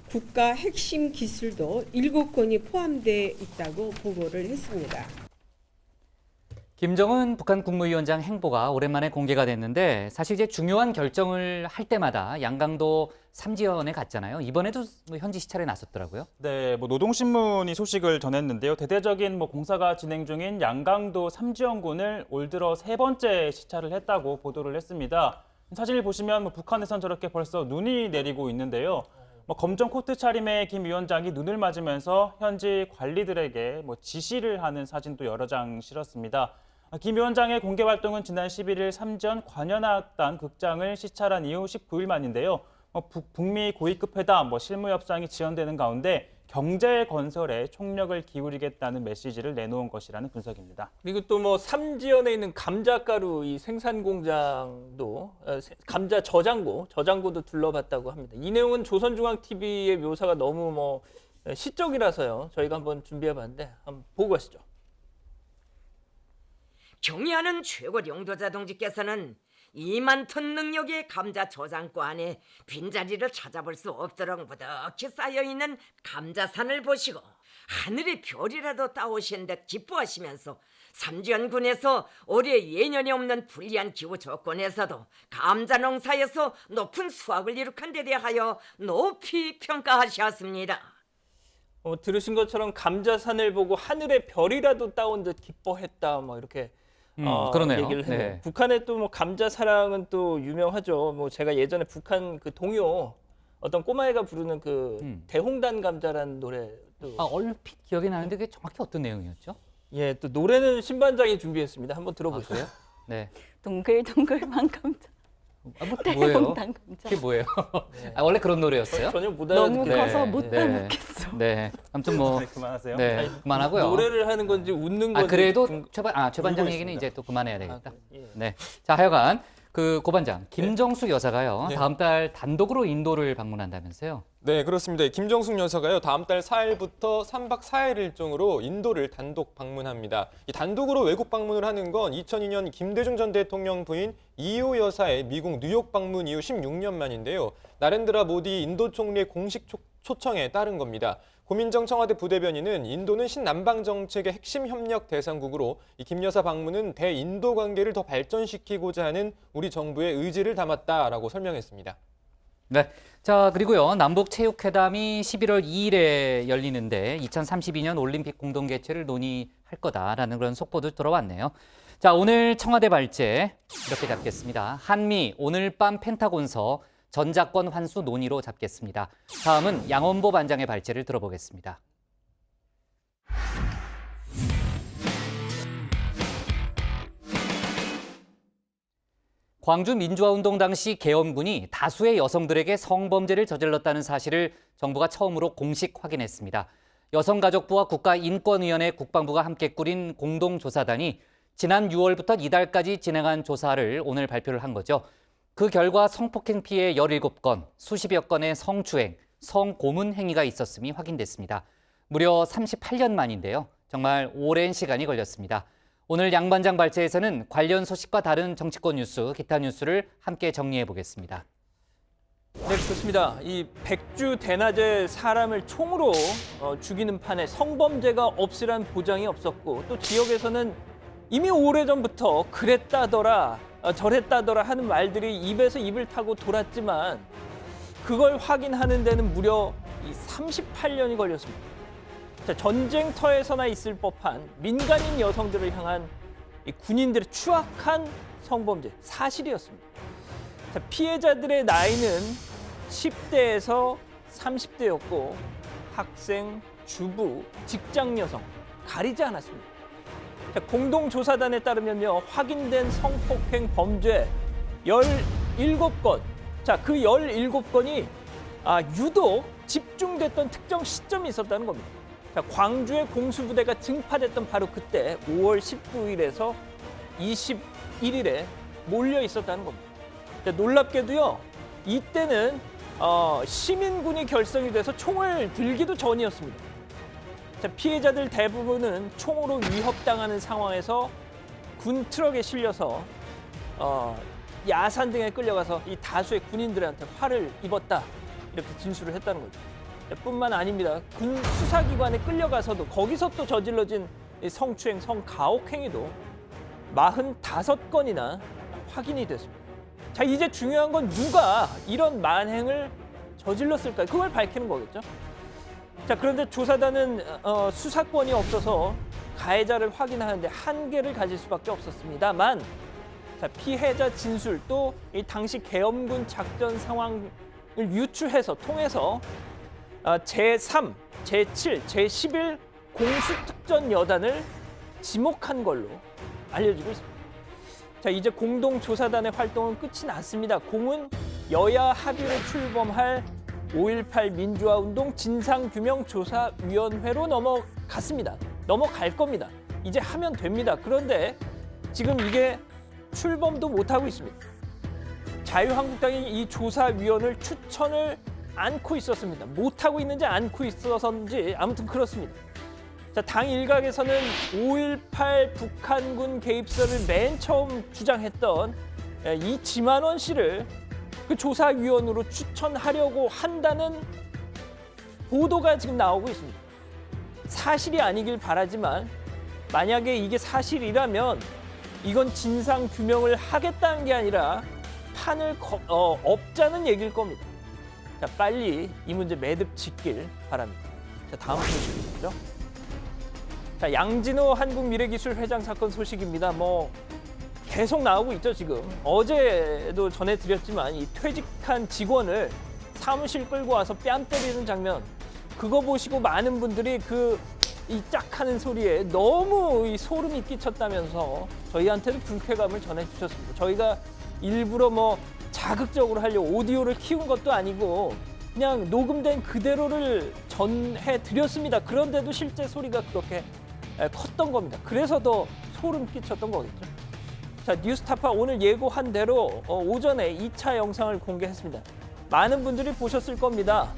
국가 핵심 기술도 7건이 포함되어 있다고 보고를 했습니다. 김정은 북한 국무위원장 행보가 오랜만에 공개가 됐는데 사실 이제 중요한 결정을 할 때마다 양강도 삼지연에 갔잖아요. 이번에도 현지 시찰에 나섰더라고요. 네, 노동신문이 소식을 전했는데요. 대대적인 공사가 진행 중인 양강도 삼지연군을 올 들어 3번째 시찰을 했다고 보도를 했습니다. 사진을 보시면 북한에선 저렇게 벌써 눈이 내리고 있는데요. 검정 코트 차림의 김 위원장이 눈을 맞으면서 현지 관리들에게 지시를 하는 사진도 여러 장 실었습니다. 김 위원장의 공개 활동은 지난 11일 삼지연 관현악단 극장을 시찰한 이후 19일 만인데요. 북미 고위급 회담, 실무 협상이 지연되는 가운데 경제 건설에 총력을 기울이겠다는 메시지를 내놓은 것이라는 분석입니다. 그리고 또 삼지연에 있는 감자가루 이 생산 공장도 감자 저장고도 둘러봤다고 합니다. 이 내용은 조선중앙TV의 묘사가 너무 시적이라서요. 저희가 한번 준비해봤는데 한번 보고 가시죠. 경의하는 최고領導자 동지께서는 2만 톤 능력의 감자 저장고 안에 빈자리를 찾아볼 수 없도록 무덕히 쌓여있는 감자산을 보시고 하늘의 별이라도 따오신 듯 기뻐하시면서 삼지연군에서 올해 예년에 없는 불리한 기후 조건에서도 감자 농사에서 높은 수확을 이룩한 데 대하여 높이 평가하셨습니다. 들으신 것처럼 감자산을 보고 하늘의 별이라도 따온 듯 기뻐했다 이렇게 그러네요. 얘기를 했네요. 네. 북한의 또 감자 사랑은 또 유명하죠. 제가 예전에 북한 그 동요 어떤 꼬마애가 부르는 그 대홍단 감자라는 노래도 얼핏 기억이 나는데 그게 정확히 어떤 내용이었죠? 예, 또 노래는 신반장이 준비했습니다. 한번 들어보세요. 네. 동글동글만 감자. 뭐예요? 대홍단 감자. 그게 뭐예요? 원래 그런 노래였어요? 전혀 못 너무 알아듣겠어요. 커서 못 따먹겠어. 네. 아무튼 그만하세요. 네, 그만하고요. 노래를 하는 건지 웃는 건지. 그래도 최 반장 얘기는 이제 또 그만해야 되겠다. 네. 자, 하여간 고 반장, 김정숙 여사가요. 네. 다음 달 단독으로 인도를 방문한다면서요? 네, 그렇습니다. 김정숙 여사가요. 다음 달 4일부터 3박 4일 일정으로 인도를 단독 방문합니다. 이 단독으로 외국 방문을 하는 건 2002년 김대중 전 대통령 부인 이호 여사의 미국 뉴욕 방문 이후 16년 만인데요. 나렌드라 모디 인도 총리의 공식 초청에 따른 겁니다. 고민정 청와대 부대변인은 인도는 신남방 정책의 핵심 협력 대상국으로 이 김 여사 방문은 대인도 관계를 더 발전시키고자 하는 우리 정부의 의지를 담았다라고 설명했습니다. 네. 자, 그리고요. 남북체육회담이 11월 2일에 열리는데 2032년 올림픽 공동 개최를 논의할 거다라는 그런 속보도 들어왔네요. 자, 오늘 청와대 발제 이렇게 잡겠습니다. 한미 오늘 밤 펜타곤서 전작권 환수 논의로 잡겠습니다. 다음은 양원보 반장의 발제를 들어보겠습니다. 광주 민주화운동 당시 계엄군이 다수의 여성들에게 성범죄를 저질렀다는 사실을 정부가 처음으로 공식 확인했습니다. 여성가족부와 국가인권위원회 국방부가 함께 꾸린 공동조사단이 지난 6월부터 이달까지 진행한 조사를 오늘 발표를 한 거죠. 그 결과 성폭행 피해 17건, 수십여 건의 성추행, 성고문 행위가 있었음이 확인됐습니다. 무려 38년 만인데요. 정말 오랜 시간이 걸렸습니다. 오늘 양 반장 발제에서는 관련 소식과 다른 정치권 뉴스, 기타 뉴스를 함께 정리해 보겠습니다. 네, 좋습니다. 이 백주 대낮에 사람을 총으로 죽이는 판에 성범죄가 없으란 보장이 없었고 또 지역에서는 이미 오래전부터 그랬다더라, 저랬다더라 하는 말들이 입에서 입을 타고 돌았지만 그걸 확인하는 데는 무려 이 38년이 걸렸습니다. 자, 전쟁터에서나 있을 법한 민간인 여성들을 향한 이 군인들의 추악한 성범죄 사실이었습니다. 자, 피해자들의 나이는 10대에서 30대였고 학생, 주부, 직장 여성 가리지 않았습니다. 자, 공동조사단에 따르면요, 확인된 성폭행 범죄 17건. 자, 그 17건이 유독 집중됐던 특정 시점이 있었다는 겁니다. 자, 광주의 공수부대가 증파됐던 바로 그때 5월 19일에서 21일에 몰려 있었다는 겁니다. 자, 놀랍게도요, 이때는 시민군이 결성이 돼서 총을 들기도 전이었습니다. 자, 피해자들 대부분은 총으로 위협당하는 상황에서 군 트럭에 실려서 야산 등에 끌려가서 이 다수의 군인들한테 화를 입었다, 이렇게 진술을 했다는 거죠. 뿐만 아닙니다. 군 수사기관에 끌려가서도 거기서 또 저질러진 성추행, 성가혹 행위도 45건이나 확인이 됐습니다. 자, 이제 중요한 건 누가 이런 만행을 저질렀을까요? 그걸 밝히는 거겠죠. 자, 그런데 조사단은 수사권이 없어서 가해자를 확인하는데 한계를 가질 수밖에 없었습니다만, 자, 피해자 진술 또 이 당시 계엄군 작전 상황을 유추해서 통해서 제3, 제7, 제11 공수특전 여단을 지목한 걸로 알려지고 있습니다. 자, 이제 공동조사단의 활동은 끝이 났습니다. 공은 여야 합의로 출범할 5.18 민주화운동 진상규명조사위원회로 넘어갈 겁니다. 이제 하면 됩니다. 그런데 지금 이게 출범도 못하고 있습니다. 자유한국당이 이 조사위원을 추천을 않고 있었습니다. 못하고 있는지 않고 있어서인지 아무튼 그렇습니다. 자, 당 일각에서는 5.18 북한군 개입설을 맨 처음 주장했던 이 지만원 씨를 그 조사위원으로 추천하려고 한다는 보도가 지금 나오고 있습니다. 사실이 아니길 바라지만 만약에 이게 사실이라면 이건 진상 규명을 하겠다는 게 아니라 판을 업자는 얘기일 겁니다. 자, 빨리 이 문제 매듭 짓길 바랍니다. 자, 다음 소식이죠. 자, 양진호 한국미래기술회장 사건 소식입니다. 계속 나오고 있죠, 지금. 어제도 전해드렸지만 이 퇴직한 직원을 사무실 끌고 와서 뺨 때리는 장면, 그거 보시고 많은 분들이 이 짝하는 소리에 너무 이 소름이 끼쳤다면서 저희한테도 불쾌감을 전해주셨습니다. 저희가 일부러 자극적으로 하려고 오디오를 키운 것도 아니고 그냥 녹음된 그대로를 전해드렸습니다. 그런데도 실제 소리가 그렇게 컸던 겁니다. 그래서 더 소름 끼쳤던 거겠죠. 자, 뉴스타파 오늘 예고한 대로 오전에 2차 영상을 공개했습니다. 많은 분들이 보셨을 겁니다.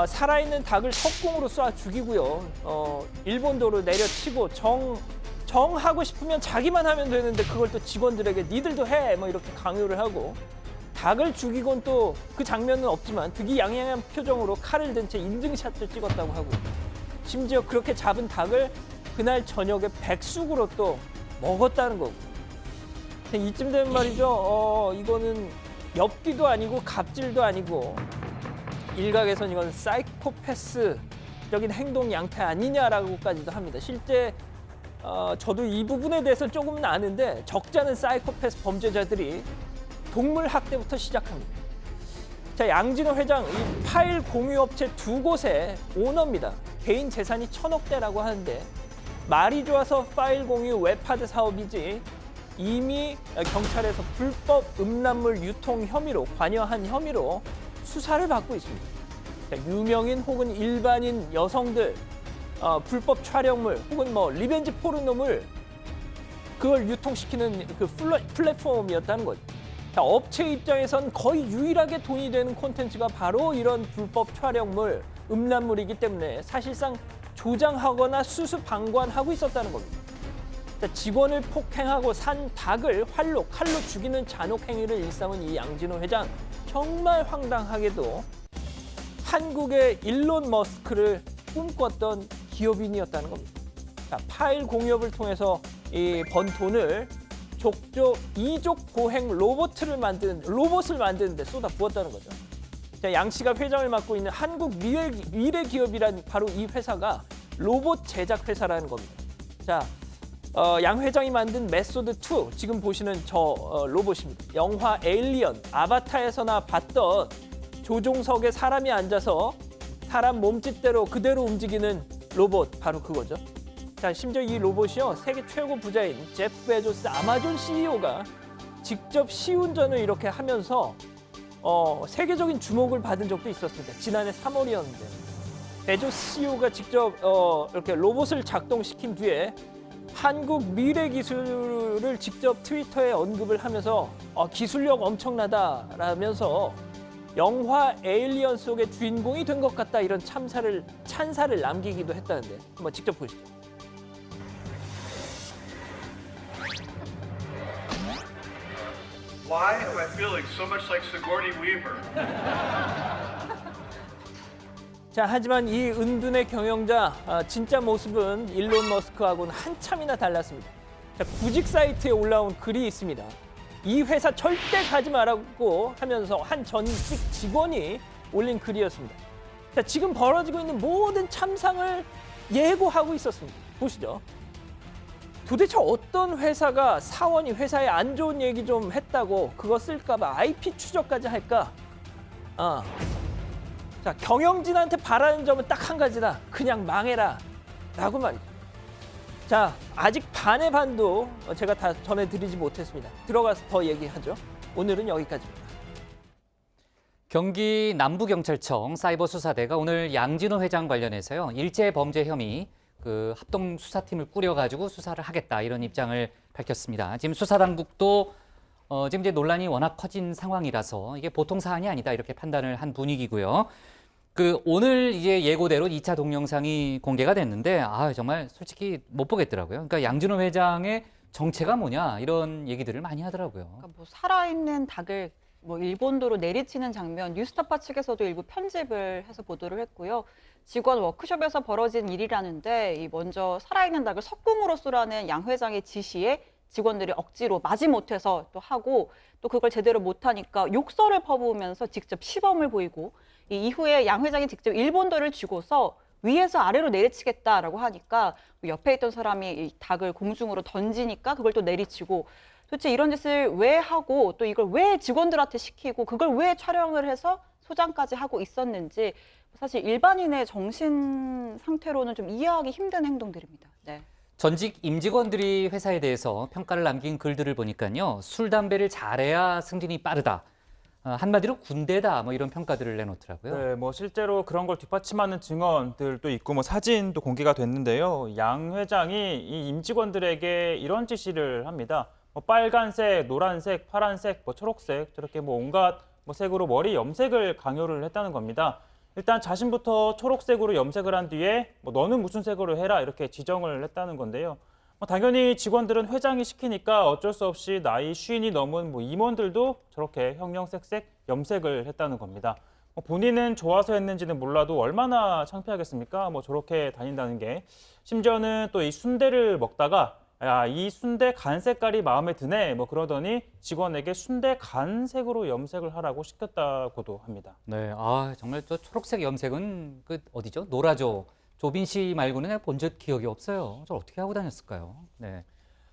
살아있는 닭을 석궁으로 쏴 죽이고요. 일본도로 내려치고 정하고 싶으면 자기만 하면 되는데 그걸 또 직원들에게 니들도 해! 이렇게 강요를 하고, 닭을 죽이곤 또 그 장면은 없지만 득이양양한 표정으로 칼을 든 채 인증샷도 찍었다고 하고, 심지어 그렇게 잡은 닭을 그날 저녁에 백숙으로 또 먹었다는 거고. 이쯤 되면 말이죠. 이거는 엽기도 아니고 갑질도 아니고 일각에서는 이건 사이코패스적인 행동 양태 아니냐라고까지도 합니다. 실제 저도 이 부분에 대해서 조금은 아는데 적지 않은 사이코패스 범죄자들이 동물 학대부터 시작합니다. 자, 양진호 회장 이 파일 공유업체 2곳의 오너입니다. 개인 재산이 1,000억대라고 하는데 말이 좋아서 파일 공유 웹하드 사업이지 이미 경찰에서 불법 음란물 유통 혐의로 관여한 혐의로 수사를 받고 있습니다. 자, 유명인 혹은 일반인 여성들 불법 촬영물 혹은 리벤지 포르노물 그걸 유통시키는 그 플랫폼이었다는 거죠. 자, 업체 입장에선 거의 유일하게 돈이 되는 콘텐츠가 바로 이런 불법 촬영물, 음란물이기 때문에 사실상 조장하거나 수수방관하고 있었다는 겁니다. 자, 직원을 폭행하고 산 닭을 활로, 칼로 죽이는 잔혹 행위를 일삼은 이 양진호 회장, 정말 황당하게도 한국의 일론 머스크를 꿈꿨던 기업인이었다는 겁니다. 자, 파일 공유업을 통해서 이 번 돈을 이족 보행 로봇을 만드는데 쏟아 부었다는 거죠. 자, 양 씨가 회장을 맡고 있는 한국 미래 기업이란 바로 이 회사가 로봇 제작 회사라는 겁니다. 자, 양 회장이 만든 메소드2, 지금 보시는 저 로봇입니다. 영화 에일리언, 아바타에서나 봤던 조종석에 사람이 앉아서 사람 몸짓대로 그대로 움직이는 로봇, 바로 그거죠. 자, 심지어 이 로봇이요, 세계 최고 부자인 제프 베조스 아마존 CEO가 직접 시운전을 이렇게 하면서 세계적인 주목을 받은 적도 있었습니다. 지난해 3월이었는데 베조스 CEO가 직접 이렇게 로봇을 작동시킨 뒤에 한국 미래 기술을 직접 트위터에 언급을 하면서 기술력 엄청나다라면서 영화 에일리언 속의 주인공이 된 것 같다, 이런 찬사를 남기기도 했다는데 한번 직접 보시죠. Why am I feeling so much like Sigourney Weaver? 자, 하지만 이 은둔의 경영자 진짜 모습은 일론 머스크하고는 한참이나 달랐습니다. 자, 구직 사이트에 올라온 글이 있습니다. 이 회사 절대 가지 말라고 하면서 한 전직 직원이 올린 글이었습니다. 자, 지금 벌어지고 있는 모든 참상을 예고하고 있었습니다. 보시죠. 도대체 어떤 회사가 사원이 회사에 안 좋은 얘기 좀 했다고 그거 쓸까봐 IP 추적까지 할까? 자, 경영진한테 바라는 점은 딱 한 가지다. 그냥 망해라 라고 말이죠. 자, 아직 반의 반도 제가 다 전해드리지 못했습니다. 들어가서 더 얘기하죠. 오늘은 여기까지입니다. 경기 남부경찰청 사이버수사대가 오늘 양진호 회장 관련해서요, 일제범죄 혐의 합동 수사팀을 꾸려가지고 수사를 하겠다, 이런 입장을 밝혔습니다. 지금 수사당국도 지금 이제 논란이 워낙 커진 상황이라서 이게 보통 사안이 아니다, 이렇게 판단을 한 분위기고요. 오늘 이제 예고대로 2차 동영상이 공개가 됐는데 정말 솔직히 못 보겠더라고요. 그러니까 양진호 회장의 정체가 뭐냐, 이런 얘기들을 많이 하더라고요. 그러니까 살아있는 닭을 일본도로 내리치는 장면, 뉴스타파 측에서도 일부 편집을 해서 보도를 했고요. 직원 워크숍에서 벌어진 일이라는데 먼저 살아있는 닭을 석궁으로 쏘라는 양 회장의 지시에 직원들이 억지로 마지못해서 또 하고, 또 그걸 제대로 못하니까 욕설을 퍼부으면서 직접 시범을 보이고, 이후에 양 회장이 직접 일본도를 쥐고서 위에서 아래로 내리치겠다라고 하니까 옆에 있던 사람이 이 닭을 공중으로 던지니까 그걸 또 내리치고, 도대체 이런 짓을 왜 하고 또 이걸 왜 직원들한테 시키고 그걸 왜 촬영을 해서 소장까지 하고 있었는지 사실 일반인의 정신 상태로는 좀 이해하기 힘든 행동들입니다. 네. 전직 임직원들이 회사에 대해서 평가를 남긴 글들을 보니까요, 술, 담배를 잘해야 승진이 빠르다. 한마디로 군대다, 이런 평가들을 내놓더라고요. 네, 실제로 그런 걸 뒷받침하는 증언들도 있고 사진도 공개가 됐는데요. 양 회장이 이 임직원들에게 이런 지시를 합니다. 빨간색, 노란색, 파란색, 초록색, 저렇게 온갖 색으로 머리 염색을 강요를 했다는 겁니다. 일단 자신부터 초록색으로 염색을 한 뒤에 너는 무슨 색으로 해라, 이렇게 지정을 했다는 건데요. 당연히 직원들은 회장이 시키니까 어쩔 수 없이 나이 50이 넘은 임원들도 저렇게 형형색색 염색을 했다는 겁니다. 본인은 좋아서 했는지는 몰라도 얼마나 창피하겠습니까? 저렇게 다닌다는 게. 심지어는 또 이 순대를 먹다가 이 순대 간 색깔이 마음에 드네, 그러더니 직원에게 순대 간색으로 염색을 하라고 시켰다고도 합니다. 네, 정말 저 초록색 염색은 어디죠? 노라조. 조빈 씨 말고는 본 적 기억이 없어요. 저 어떻게 하고 다녔을까요? 네.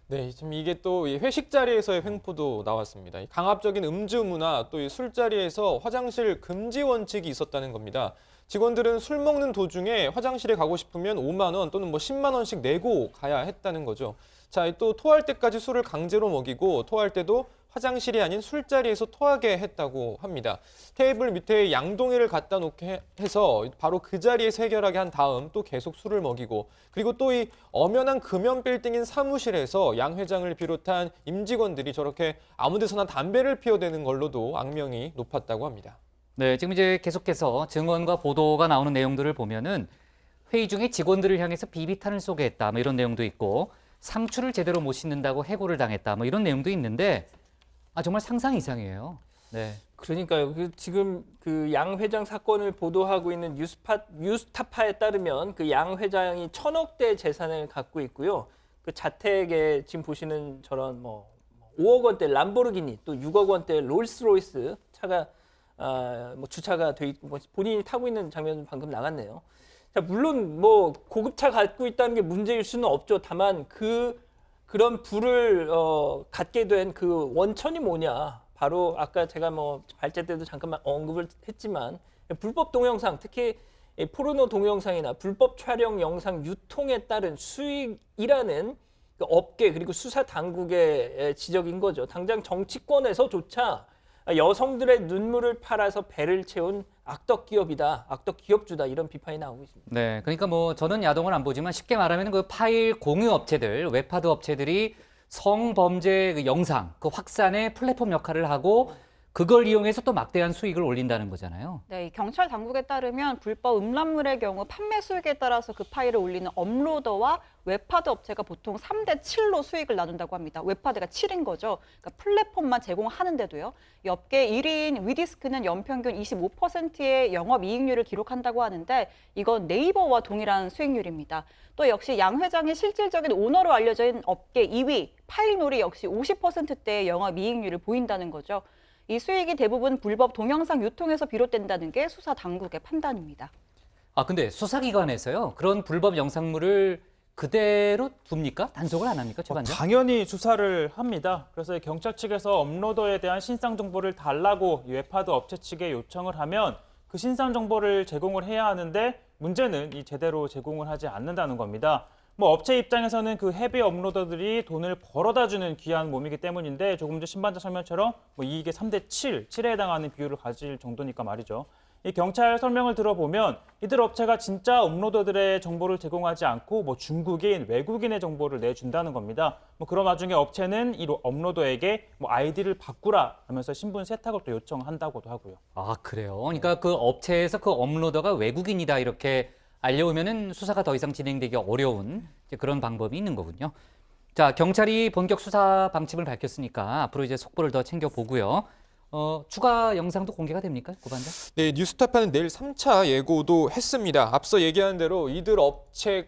네, 지금 이게 또 회식 자리에서의 횡포도 나왔습니다. 강압적인 음주 문화, 또 술자리에서 화장실 금지 원칙이 있었다는 겁니다. 직원들은 술 먹는 도중에 화장실에 가고 싶으면 5만 원 또는 10만 원씩 내고 가야 했다는 거죠. 자, 또 토할 때까지 술을 강제로 먹이고 토할 때도 화장실이 아닌 술자리에서 토하게 했다고 합니다. 테이블 밑에 양동이를 갖다 놓게 해서 바로 그 자리에서 해결하게 한 다음 또 계속 술을 먹이고, 그리고 또 이 엄연한 금연 빌딩인 사무실에서 양 회장을 비롯한 임직원들이 저렇게 아무 데서나 담배를 피워대는 걸로도 악명이 높았다고 합니다. 네, 지금 이제 계속해서 증언과 보도가 나오는 내용들을 보면은 회의 중에 직원들을 향해서 비비탄을 쏘게 했다, 뭐 이런 내용도 있고, 상추를 제대로 못 씻는다고 해고를 당했다, 뭐 이런 내용도 있는데, 정말 상상 이상이에요. 네. 그러니까요. 지금 그 양 회장 사건을 보도하고 있는 뉴스타파에 따르면 그 양 회장이 1,000억대 재산을 갖고 있고요. 그 자택에 지금 보시는 저런 5억 원대 람보르기니, 또 6억 원대 롤스로이스 차가 주차가 돼 있고, 본인이 타고 있는 장면 방금 나갔네요. 자, 물론 고급차 갖고 있다는 게 문제일 수는 없죠. 다만 그런 부를 갖게 된 그 원천이 뭐냐? 바로 아까 제가 발제 때도 잠깐만 언급을 했지만, 불법 동영상, 특히 포르노 동영상이나 불법 촬영 영상 유통에 따른 수익이라는 그 업계, 그리고 수사 당국의 지적인 거죠. 당장 정치권에서조차 여성들의 눈물을 팔아서 배를 채운 악덕 기업이다, 악덕 기업주다, 이런 비판이 나오고 있습니다. 네, 그러니까 저는 야동을 안 보지만 쉽게 말하면 그 파일 공유 업체들, 웹하드 업체들이 성범죄 그 영상, 그 확산의 플랫폼 역할을 하고 그걸 이용해서 또 막대한 수익을 올린다는 거잖아요. 네, 경찰 당국에 따르면 불법 음란물의 경우 판매 수익에 따라서 그 파일을 올리는 업로더와 웹하드 업체가 보통 3대 7로 수익을 나눈다고 합니다. 웹하드가 7인 거죠. 그러니까 플랫폼만 제공하는데도요. 업계 1위인 위디스크는 연평균 25%의 영업이익률을 기록한다고 하는데, 이건 네이버와 동일한 수익률입니다. 또 역시 양 회장의 실질적인 오너로 알려져 있는 업계 2위 파일놀이 역시 50%대의 영업이익률을 보인다는 거죠. 이 수익이 대부분 불법 동영상 유통에서 비롯된다는 게 수사 당국의 판단입니다. 근데 수사기관에서요, 그런 불법 영상물을 그대로 둡니까? 단속을 안 합니까, 최반장? 당연히 수사를 합니다. 그래서 경찰 측에서 업로더에 대한 신상 정보를 달라고 웹하드 업체 측에 요청을 하면 그 신상 정보를 제공을 해야 하는데, 문제는 이 제대로 제공을 하지 않는다는 겁니다. 업체 입장에서는 그 해외 업로더들이 돈을 벌어다 주는 귀한 몸이기 때문인데, 조금 전 신반장 설명처럼 이익의 3대 7에 해당하는 비율을 가질 정도니까 말이죠. 이 경찰 설명을 들어보면 이들 업체가 진짜 업로더들의 정보를 제공하지 않고 중국인, 외국인의 정보를 내준다는 겁니다. 그런 와중에 업체는 이 업로더에게 아이디를 바꾸라 하면서 신분 세탁을 또 요청한다고도 하고요. 그래요? 그러니까 그 업체에서 그 업로더가 외국인이다 이렇게 알려오면은 수사가 더 이상 진행되기 어려운 그런 방법이 있는 거군요. 자, 경찰이 본격 수사 방침을 밝혔으니까 앞으로 이제 속보를 더 챙겨보고요. 추가 영상도 공개가 됩니까, 고반장? 네, 뉴스타파는 내일 3차 예고도 했습니다. 앞서 얘기한 대로 이들 업체의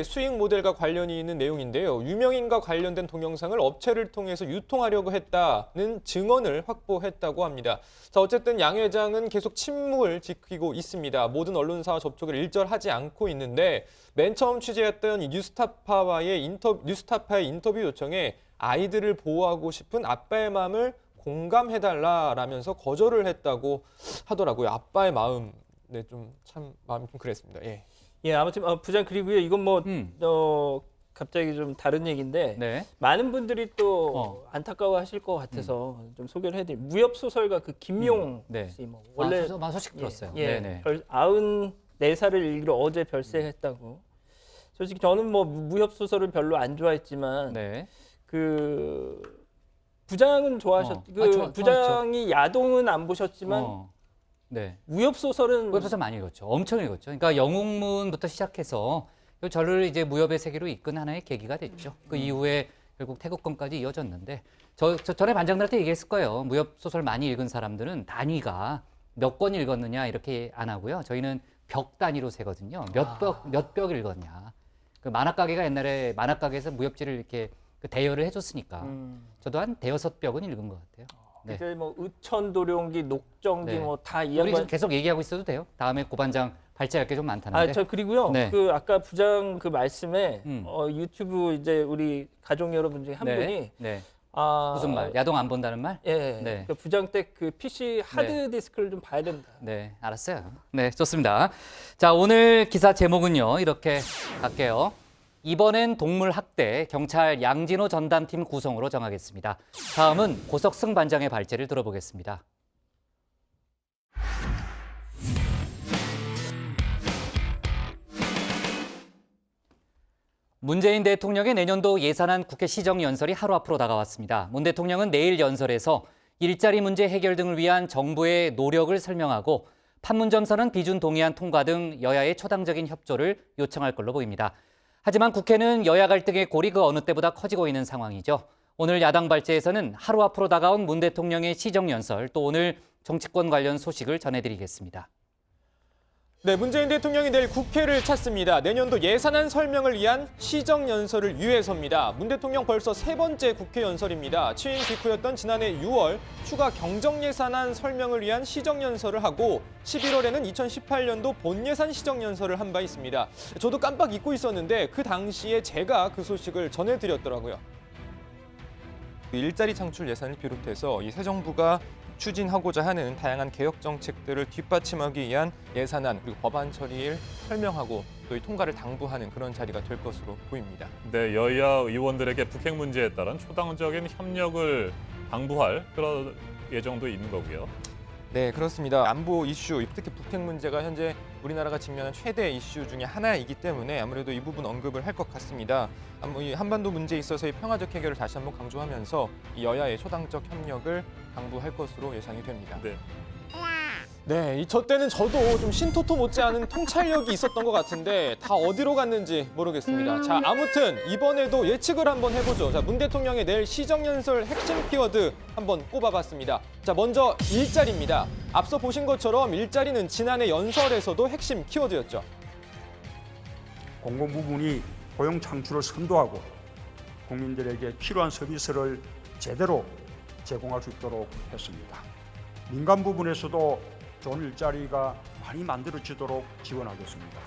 수익 모델과 관련이 있는 내용인데요. 유명인과 관련된 동영상을 업체를 통해서 유통하려고 했다는 증언을 확보했다고 합니다. 자, 어쨌든 양 회장은 계속 침묵을 지키고 있습니다. 모든 언론사와 접촉을 일절하지 않고 있는데, 맨 처음 취재했던 이 뉴스타파의 인터뷰 요청에 아이들을 보호하고 싶은 아빠의 마음을 공감해달라라면서 거절을 했다고 하더라고요. 아빠의 마음, 참 마음이 좀 그랬습니다. 예, 아무튼 부장, 그리고요, 이건 갑자기 좀 다른 얘기인데, 네. 많은 분들이 또 안타까워하실 것 같아서 좀 소개를 해드릴게요. 무협 소설가 그 김용 씨, 원래 소식 들었어요. 네. 94살을 일기로 어제 별세했다고. 솔직히 저는 무협 소설을 별로 안 좋아했지만, 부장은 부장이 야동은 안 보셨지만 무협 소설은 많이 읽었죠. 엄청 읽었죠. 그러니까 영웅문부터 시작해서 저를 이제 무협의 세계로 이끈 하나의 계기가 됐죠. 그 이후에 결국 태국권까지 이어졌는데, 전에 반장들한테 얘기했을 거예요. 무협 소설 많이 읽은 사람들은 단위가 몇 권 읽었느냐 이렇게 안 하고요. 저희는 벽 단위로 세거든요. 몇 벽 읽었냐. 그 만화가게가 옛날에 만화가게에서 무협지를 이렇게 대여를 해줬으니까 저도 한 대여섯 벽은 읽은 것 같아요. 그때 의천도룡기, 녹정기 다 우리 이야기. 계속 얘기하고 있어도 돼요? 다음에 고반장 발제할 게 좀 많다는데. 저 그리고요. 그 아까 부장 그 말씀에 유튜브 이제 우리 가족 여러분 중에 한 분이 무슨 말? 야동 안 본다는 말? 네. 그 부장 때 그 PC 하드 디스크를 좀 봐야 된다. 네, 알았어요. 네, 좋습니다. 자, 오늘 기사 제목은요, 이렇게 갈게요. 이번엔 동물 학대 경찰 양진호 전담팀 구성으로 정하겠습니다. 다음은 고석승 반장의 발제를 들어보겠습니다. 문재인 대통령의 내년도 예산안 국회 시정연설이 하루 앞으로 다가왔습니다. 문 대통령은 내일 연설에서 일자리 문제 해결 등을 위한 정부의 노력을 설명하고 판문점 선언 비준 동의안 통과 등 여야의 초당적인 협조를 요청할 걸로 보입니다. 하지만 국회는 여야 갈등의 골이 그 어느 때보다 커지고 있는 상황이죠. 오늘 야당 발제에서는 하루 앞으로 다가온 문 대통령의 시정연설, 또 오늘 정치권 관련 소식을 전해드리겠습니다. 네, 문재인 대통령이 내일 국회를 찾습니다. 내년도 예산안 설명을 위한 시정연설을 위해서입니다. 문 대통령 벌써 3번째 국회 연설입니다. 취임 직후였던 지난해 6월 추가 경정예산안 설명을 위한 시정연설을 하고 11월에는 2018년도 본예산 시정연설을 한 바 있습니다. 저도 깜빡 잊고 있었는데 그 당시에 제가 그 소식을 전해드렸더라고요. 일자리 창출 예산을 비롯해서 이 새 정부가 추진하고자 하는 다양한 개혁 정책들을 뒷받침하기 위한 예산안 그리고 법안 처리를 설명하고 또 이 통과를 당부하는 그런 자리가 될 것으로 보입니다. 네, 여야 의원들에게 북핵 문제에 따른 초당적인 협력을 당부할 그런 예정도 있는 거고요. 네, 그렇습니다. 안보 이슈, 특히 북핵 문제가 현재 우리나라가 직면한 최대 이슈 중에 하나이기 때문에 아무래도 이 부분 언급을 할 것 같습니다. 이 한반도 문제에 있어서의 평화적 해결을 다시 한번 강조하면서 이 여야의 초당적 협력을 당부할 것으로 예상이 됩니다. 네, 저 때는 저도 좀 신토토 못지않은 통찰력이 있었던 것 같은데 다 어디로 갔는지 모르겠습니다. 자, 아무튼 이번에도 예측을 한번 해보죠. 자, 문 대통령의 내일 시정연설 핵심 키워드 한번 꼽아봤습니다. 자, 먼저 일자리입니다. 앞서 보신 것처럼 일자리는 지난해 연설에서도 핵심 키워드였죠. 공공 부문이 고용 창출을 선도하고 국민들에게 필요한 서비스를 제대로 제공할 수 있도록 했습니다. 민간 부분에서도 좋은 일자리가 많이 만들어지도록 지원하겠습니다.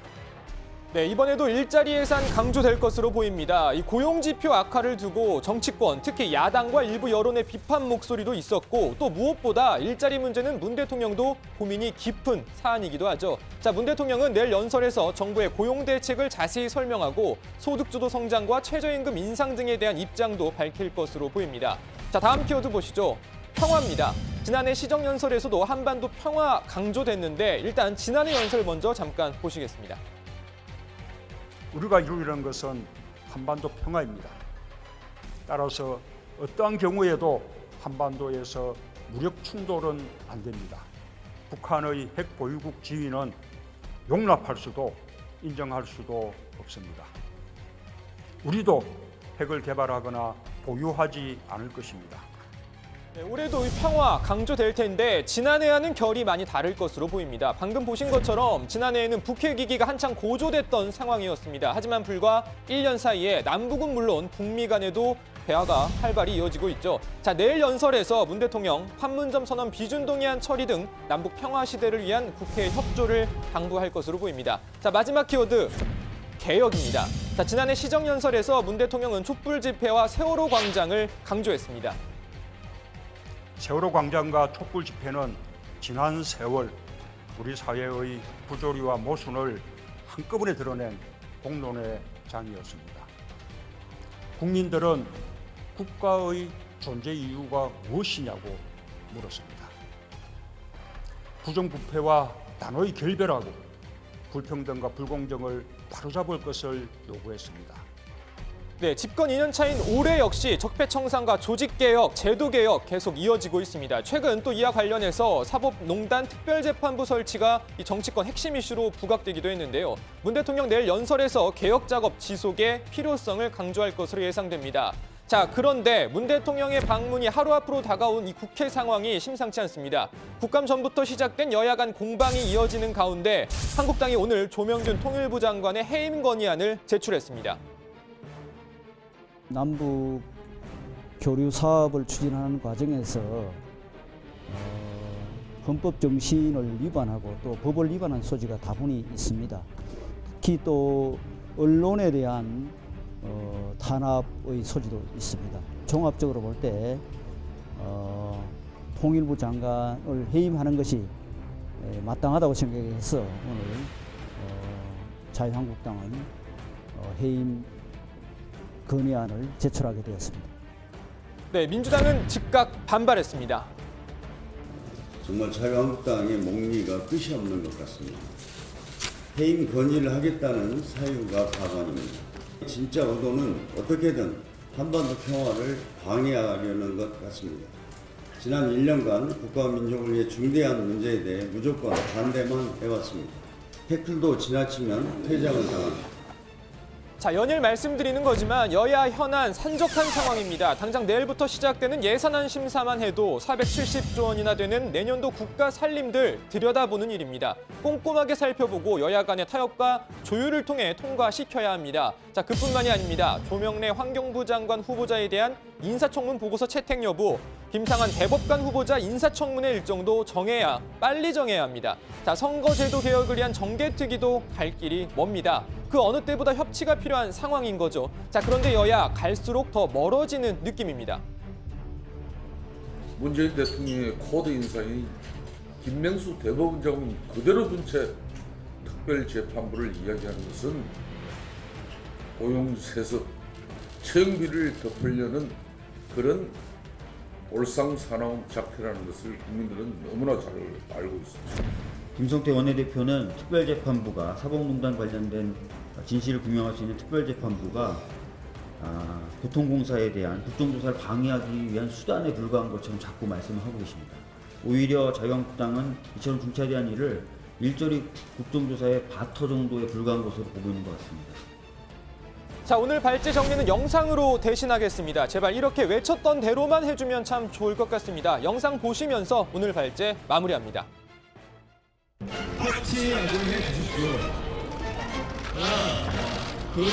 네, 이번에도 일자리 예산 강조될 것으로 보입니다. 이 고용지표 악화를 두고 정치권, 특히 야당과 일부 여론의 비판 목소리도 있었고 또 무엇보다 일자리 문제는 문 대통령도 고민이 깊은 사안이기도 하죠. 자, 문 대통령은 내일 연설에서 정부의 고용 대책을 자세히 설명하고 소득주도 성장과 최저임금 인상 등에 대한 입장도 밝힐 것으로 보입니다. 자, 다음 키워드 보시죠. 평화입니다. 지난해 시정연설에서도 한반도 평화 강조됐는데 일단 지난해 연설 먼저 잠깐 보시겠습니다. 우리가 이루려는 것은 한반도 평화입니다. 따라서 어떠한 경우에도 한반도에서 무력 충돌은 안 됩니다. 북한의 핵 보유국 지위는 용납할 수도 인정할 수도 없습니다. 우리도 핵을 개발하거나 보유하지 않을 것입니다. 네, 올해도 이 평화 강조될 텐데 지난해와는 결이 많이 다를 것으로 보입니다. 방금 보신 것처럼 지난해에는 북핵 위기가 한창 고조됐던 상황이었습니다. 하지만 불과 1년 사이에 남북은 물론 북미 간에도 대화가 활발히 이어지고 있죠. 자, 내일 연설에서 문 대통령 판문점 선언 비준 동의안 처리 등 남북 평화 시대를 위한 국회 협조를 당부할 것으로 보입니다. 자, 마지막 키워드 개혁입니다. 자, 지난해 시정연설에서 문 대통령은 촛불 집회와 세월호 광장을 강조했습니다. 세월호 광장과 촛불 집회는 지난 세월 우리 사회의 부조리와 모순을 한꺼번에 드러낸 공론의 장이었습니다. 국민들은 국가의 존재 이유가 무엇이냐고 물었습니다. 부정부패와 단호히 결별하고 불평등과 불공정을 바로잡을 것을 요구했습니다. 네, 집권 2년 차인 올해 역시 적폐청산과 조직개혁, 제도개혁 계속 이어지고 있습니다. 최근 또 이와 관련해서 사법농단 특별재판부 설치가 이 정치권 핵심 이슈로 부각되기도 했는데요. 문 대통령 내일 연설에서 개혁 작업 지속의 필요성을 강조할 것으로 예상됩니다. 자, 그런데 문 대통령의 방문이 하루 앞으로 다가온 이 국회 상황이 심상치 않습니다. 국감 전부터 시작된 여야 간 공방이 이어지는 가운데 한국당이 오늘 조명균 통일부 장관의 해임 건의안을 제출했습니다. 남북 교류 사업을 추진하는 과정에서 헌법 정신을 위반하고 또 법을 위반한 소지가 다분히 있습니다. 특히 또 언론에 대한 탄압의 소지도 있습니다. 종합적으로 볼 때 통일부 장관을 해임하는 것이 마땅하다고 생각해서 오늘 자유한국당은 해임 건의안을 제출하게 되었습니다. 네, 민주당은 즉각 반발했습니다. 정말 자유한국당의 목리가 끝이 없는 것 같습니다. 해임 건의를 하겠다는 사유가 가관입니다. 진짜 의도는 어떻게든 한반도 평화를 방해하려는 것 같습니다. 지난 1년간 국가와 민족을 위해 중대한 문제에 대해 무조건 반대만 해왔습니다. 태클도 지나치면 퇴장을 당합니다. 자, 연일 말씀드리는 거지만 여야 현안 산적한 상황입니다. 당장 내일부터 시작되는 예산안 심사만 해도 470조 원이나 되는 내년도 국가 살림들 들여다보는 일입니다. 꼼꼼하게 살펴보고 여야 간의 타협과 조율을 통해 통과시켜야 합니다. 자, 그뿐만이 아닙니다. 조명래 환경부 장관 후보자에 대한 인사청문 보고서 채택 여부, 김상한 대법관 후보자 인사청문회 일정도 빨리 정해야 합니다. 자, 선거제도 개혁을 위한 정개특위도 갈 길이 멉니다. 그 어느 때보다 협치가 필요한 상황인 거죠. 자, 그런데 여야 갈수록 더 멀어지는 느낌입니다. 문재인 대통령의 코드 인사인 김명수 대법원장은 그대로 둔 채 특별재판부를 이야기하는 것은 고용세습, 채용비를 덮으려는 그런 올상사나운 작태라는 것을 국민들은 너무나 잘 알고 있습니다. 김성태 원내대표는 특별재판부가 사법농단 관련된 진실을 규명할 수 있는 특별재판부가 교통공사에 대한 국정조사를 방해하기 위한 수단에 불과한 것처럼 자꾸 말씀을 하고 계십니다. 오히려 자유한국당은 이처럼 중차대한 일을 일절히 국정조사의 바터 정도에 불과한 것으로 보고 있는 것 같습니다. 자, 오늘 발제 정리는 영상으로 대신하겠습니다. 제발 이렇게 외쳤던 대로만 해주면 참 좋을 것 같습니다. 영상 보시면서 오늘 발제 마무리합니다. 같이 악용해 주십시오. 하나, 둘,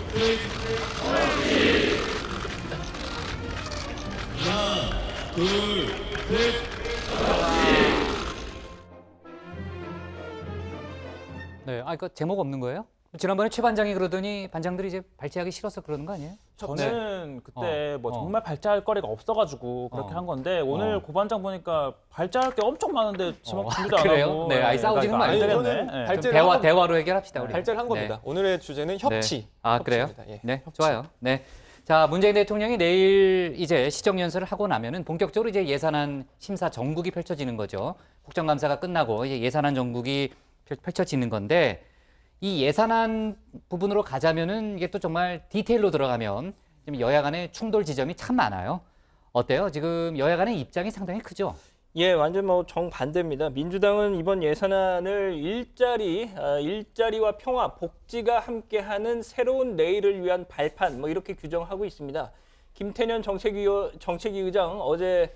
셋. 하나, 둘, 셋. 네, 그 제목 없는 거예요? 지난번에 최 반장이 그러더니 반장들이 이제 발제하기 싫어서 그러는 거 아니에요? 저는 그때 정말 발제할 거리가 없어가지고 그렇게 한 건데 오늘 고 반장 보니까 발제할 게 엄청 많은데 제목 준비도 안 그래요? 하고. 네, 싸우지는 말고. 되겠네. 발제를 대화로 해결합시다. 우리. 발제를 한 겁니다. 네. 오늘의 주제는 협치. 네. 아, 그래요? 예, 네, 협치. 좋아요. 네. 자, 문재인 대통령이 내일 이제 시정연설을 하고 나면은 본격적으로 이제 예산안 심사 정국이 펼쳐지는 거죠. 국정감사가 끝나고 이제 예산안 정국이 펼쳐지는 건데 이 예산안 부분으로 가자면은 이게 또 정말 디테일로 들어가면 지금 여야 간의 충돌 지점이 참 많아요. 어때요? 지금 여야 간의 입장이 상당히 크죠? 예, 완전 정반대입니다. 민주당은 이번 예산안을 일자리와 평화, 복지가 함께하는 새로운 내일을 위한 발판 이렇게 규정하고 있습니다. 김태년 정책위 의장 어제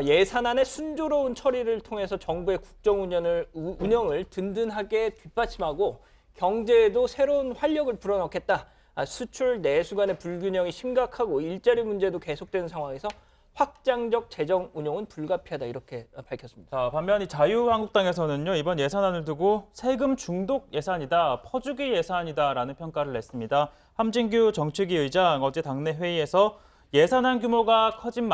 예산안의 순조로운 처리를 통해서 정부의 국정 운영을 든든하게 뒷받침하고 경제에도 새로운 활력을 불어넣겠다. 수출 내수 간의 불균형이 심각하고 일자리 문제도 계속되는 상황에서 확장적 재정 운용은 불가피하다 이렇게 밝혔습니다. 자, 반면 이 자유한국당에서는요, 이번 예산안을 두고 세금 중독 예산이다, 퍼주기 예산이다라는 평가를 냈습니다. 함진규 정책위 의장 어제 당내 회의에서 예산안 규모가 커진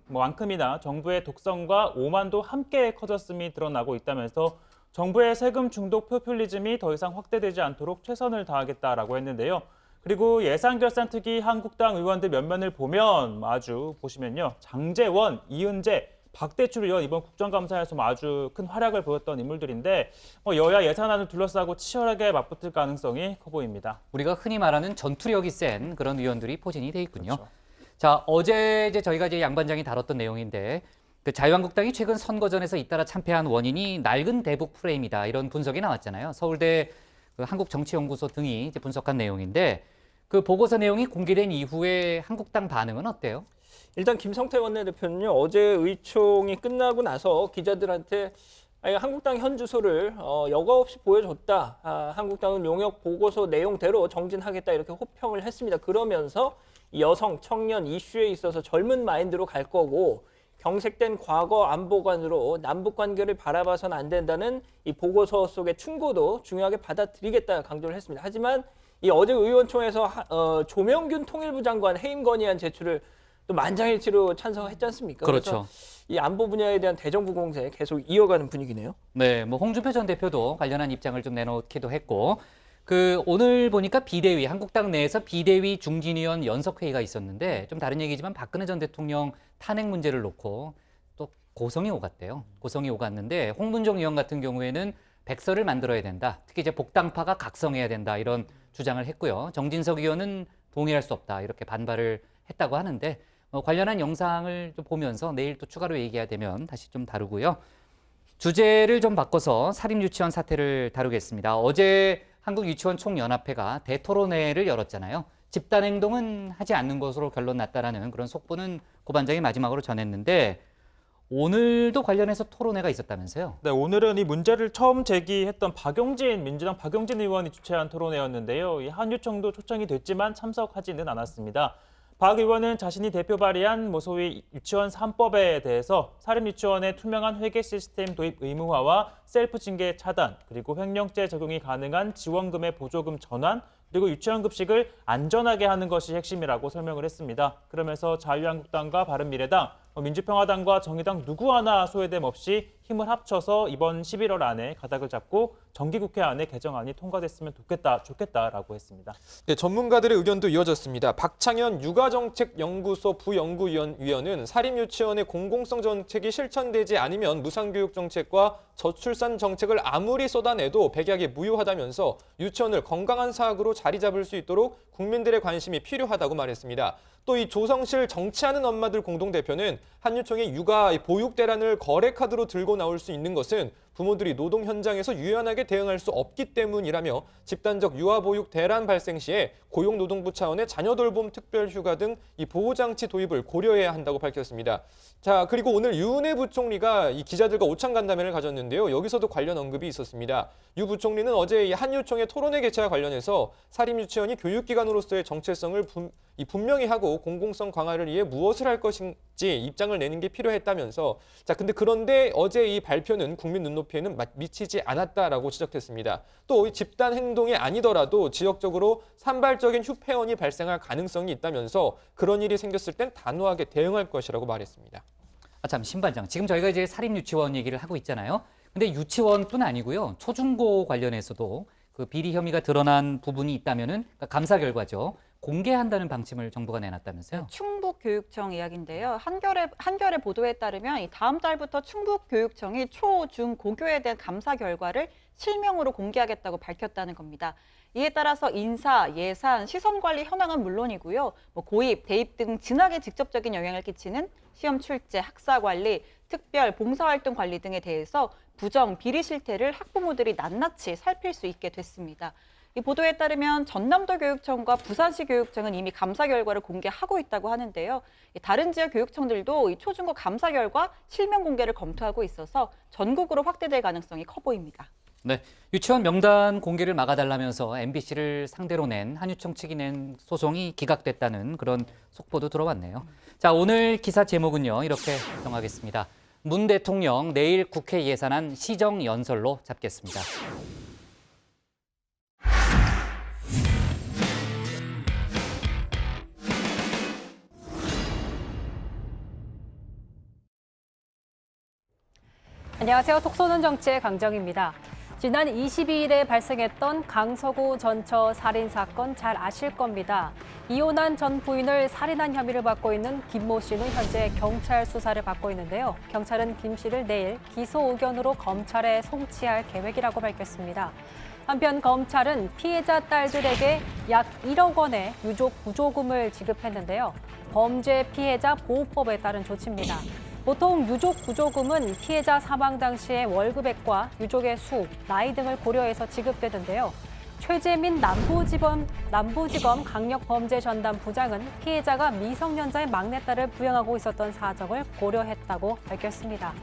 만큼이나 정부의 독선과 오만도 함께 커졌음이 드러나고 있다면서 정부의 세금 중독 포퓰리즘이 더 이상 확대되지 않도록 최선을 다하겠다라고 했는데요. 그리고 예산결산특위 한국당 의원들 면면을 보면 보시면요. 장제원, 이은재, 박대출 의원 이번 국정감사에서 아주 큰 활약을 보였던 인물들인데 여야 예산안을 둘러싸고 치열하게 맞붙을 가능성이 커 보입니다. 우리가 흔히 말하는 전투력이 센 그런 의원들이 포진이 돼 있군요. 그렇죠. 자, 어제 저희가 양 반장이 다뤘던 내용인데 그 자유한국당이 최근 선거전에서 잇따라 참패한 원인이 낡은 대북 프레임이다 이런 분석이 나왔잖아요. 서울대 그 한국정치연구소 등이 이제 분석한 내용인데 그 보고서 내용이 공개된 이후에 한국당 반응은 어때요? 일단 김성태 원내대표는요, 어제 의총이 끝나고 나서 기자들한테 한국당 현 주소를 여과 없이 보여줬다. 한국당은 용역 보고서 내용대로 정진하겠다 이렇게 호평을 했습니다. 그러면서 여성, 청년 이슈에 있어서 젊은 마인드로 갈 거고 경색된 과거 안보관으로 남북 관계를 바라봐서는 안 된다는 이 보고서 속의 충고도 중요하게 받아들이겠다 강조를 했습니다. 하지만 이 어제 의원총회에서 조명균 통일부 장관 해임 건의안 제출을 또 만장일치로 찬성했지 않습니까? 그렇죠. 그래서 이 안보 분야에 대한 대정부 공세 계속 이어가는 분위기네요. 네, 홍준표 전 대표도 관련한 입장을 좀 내놓기도 했고 오늘 보니까 비대위, 한국당 내에서 비대위 중진위원 연석회의가 있었는데 좀 다른 얘기지만 박근혜 전 대통령 탄핵 문제를 놓고 또 고성이 오갔대요. 고성이 오갔는데 홍문종 의원 같은 경우에는 백서를 만들어야 된다. 특히 이제 복당파가 각성해야 된다. 이런 주장을 했고요. 정진석 의원은 동의할 수 없다. 이렇게 반발을 했다고 하는데 관련한 영상을 좀 보면서 내일 또 추가로 얘기해야 되면 다시 좀 다루고요. 주제를 좀 바꿔서 사립유치원 사태를 다루겠습니다. 어제 한국유치원총연합회가 대토론회를 열었잖아요. 집단행동은 하지 않는 것으로 결론 났다라는 그런 속보는 고반장이 마지막으로 전했는데 오늘도 관련해서 토론회가 있었다면서요? 네, 오늘은 이 문제를 처음 제기했던 민주당 박용진 의원이 주최한 토론회였는데요. 이 한유총도 초청이 됐지만 참석하지는 않았습니다. 박 의원은 자신이 대표 발의한 소위 유치원 3법에 대해서 사립유치원의 투명한 회계 시스템 도입 의무화와 셀프 징계 차단, 그리고 횡령죄 적용이 가능한 지원금의 보조금 전환, 그리고 유치원 급식을 안전하게 하는 것이 핵심이라고 설명을 했습니다. 그러면서 자유한국당과 바른미래당, 민주평화당과 정의당 누구 하나 소외됨 없이 힘을 합쳐서 이번 11월 안에 가닥을 잡고 정기국회 안에 개정안이 통과됐으면 좋겠다라고 했습니다. 네, 전문가들의 의견도 이어졌습니다. 박창현 육아정책연구소 부연구위원은 사립유치원의 공공성 정책이 실천되지 않으면 무상교육 정책과 저출산 정책을 아무리 쏟아내도 백약이 무효하다면서 유치원을 건강한 사학으로 자리 잡을 수 있도록 국민들의 관심이 필요하다고 말했습니다. 또 이 조성실 정치하는 엄마들 공동대표는 한유총의 육아 보육 대란을 거래카드로 들고 나올 수 있는 것은 부모들이 노동 현장에서 유연하게 대응할 수 없기 때문이라며 집단적 유아보육 대란 발생 시에 고용노동부 차원의 자녀 돌봄 특별휴가 등 이 보호장치 도입을 고려해야 한다고 밝혔습니다. 자, 그리고 오늘 유은혜 부총리가 이 기자들과 오찬 간담회를 가졌는데요. 여기서도 관련 언급이 있었습니다. 유 부총리는 어제 이 한유총의 토론회 개최와 관련해서 사립유치원이 교육기관으로서의 정체성을 분명히 하고 공공성 강화를 위해 무엇을 할 것인지 입장을 내는 게 필요했다면서 그런데 어제 이 발표는 국민 눈높이에는 미치지 않았다라고 지적했습니다. 또 집단 행동이 아니더라도 지역적으로 산발적인 휴폐원이 발생할 가능성이 있다면서 그런 일이 생겼을 땐 단호하게 대응할 것이라고 말했습니다. 참, 신반장. 지금 저희가 이제 사립유치원 얘기를 하고 있잖아요. 근데 유치원뿐 아니고요. 초중고 관련해서도 그 비리 혐의가 드러난 부분이 있다면은 감사 결과죠. 공개한다는 방침을 정부가 내놨다면서요? 충북교육청 이야기인데요. 한겨레 보도에 따르면 이 다음 달부터 충북교육청이 초, 중, 고교에 대한 감사 결과를 실명으로 공개하겠다고 밝혔다는 겁니다. 이에 따라서 인사, 예산, 시선관리 현황은 물론이고요. 고입, 대입 등 진학에 직접적인 영향을 끼치는 시험 출제, 학사 관리, 특별, 봉사활동 관리 등에 대해서 부정, 비리 실태를 학부모들이 낱낱이 살필 수 있게 됐습니다. 이 보도에 따르면 전남도 교육청과 부산시 교육청은 이미 감사 결과를 공개하고 있다고 하는데요. 다른 지역 교육청들도 이 초중고 감사 결과 실명 공개를 검토하고 있어서 전국으로 확대될 가능성이 커 보입니다. 네, 유치원 명단 공개를 막아달라면서 MBC를 상대로 낸 한유총 측이 낸 소송이 기각됐다는 그런 속보도 들어왔네요. 자, 오늘 기사 제목은요, 이렇게 정하겠습니다. 문 대통령 내일 국회 예산안 시정연설로 잡겠습니다. 안녕하세요. 톡 쏘는 정치의 강정입니다. 지난 22일에 발생했던 강서구 전처 살인 사건 잘 아실 겁니다. 이혼한 전 부인을 살인한 혐의를 받고 있는 김 모 씨는 현재 경찰 수사를 받고 있는데요. 경찰은 김 씨를 내일 기소 의견으로 검찰에 송치할 계획이라고 밝혔습니다. 한편 검찰은 피해자 딸들에게 약 1억 원의 유족 구조금을 지급했는데요. 범죄 피해자 보호법에 따른 조치입니다. 보통 유족 구조금은 피해자 사망 당시의 월급액과 유족의 수, 나이 등을 고려해서 지급되는데요. 최재민 남부지검 강력범죄전담부장은 피해자가 미성년자의 막내딸을 부양하고 있었던 사정을 고려했다고 밝혔습니다.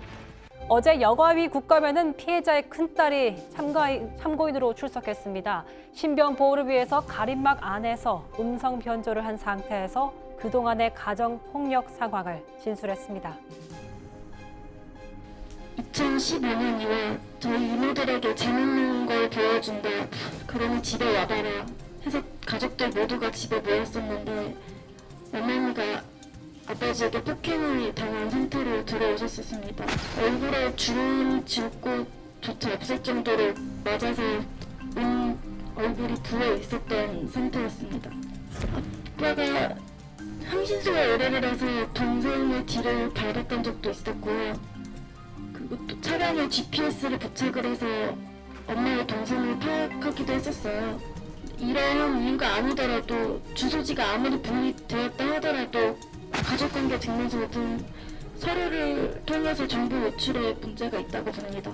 어제 여가위 국감에는 피해자의 큰딸이 참고인으로 출석했습니다. 신변 보호를 위해서 가림막 안에서 음성 변조를 한 상태에서 그동안의 가정폭력 상황을 진술했습니다. 2015년 2월 저희 이모들에게 재밌는 걸 보여준다. 그러면 집에 와봐라 해서 가족들 모두가 집에 모였었는데 어머니가 아버지에게 폭행을 당한 상태로 들어오셨었습니다. 얼굴에 주름이 짙고 조차 없을 정도로 맞아서 얼굴이 부어 있었던 상태였습니다. 아빠가 흥신소에 의뢰를 해서 동생의 뒤를 밟았던 적도 있었고요. 그리고 또 차량에 GPS를 부착을 해서 엄마의 동생을 파악하기도 했었어요. 이러한 이유가 아니더라도 주소지가 아무리 분리되었다 하더라도 가족관계 증명서 등 서류를 통해서 정보 유출에 문제가 있다고 봅니다.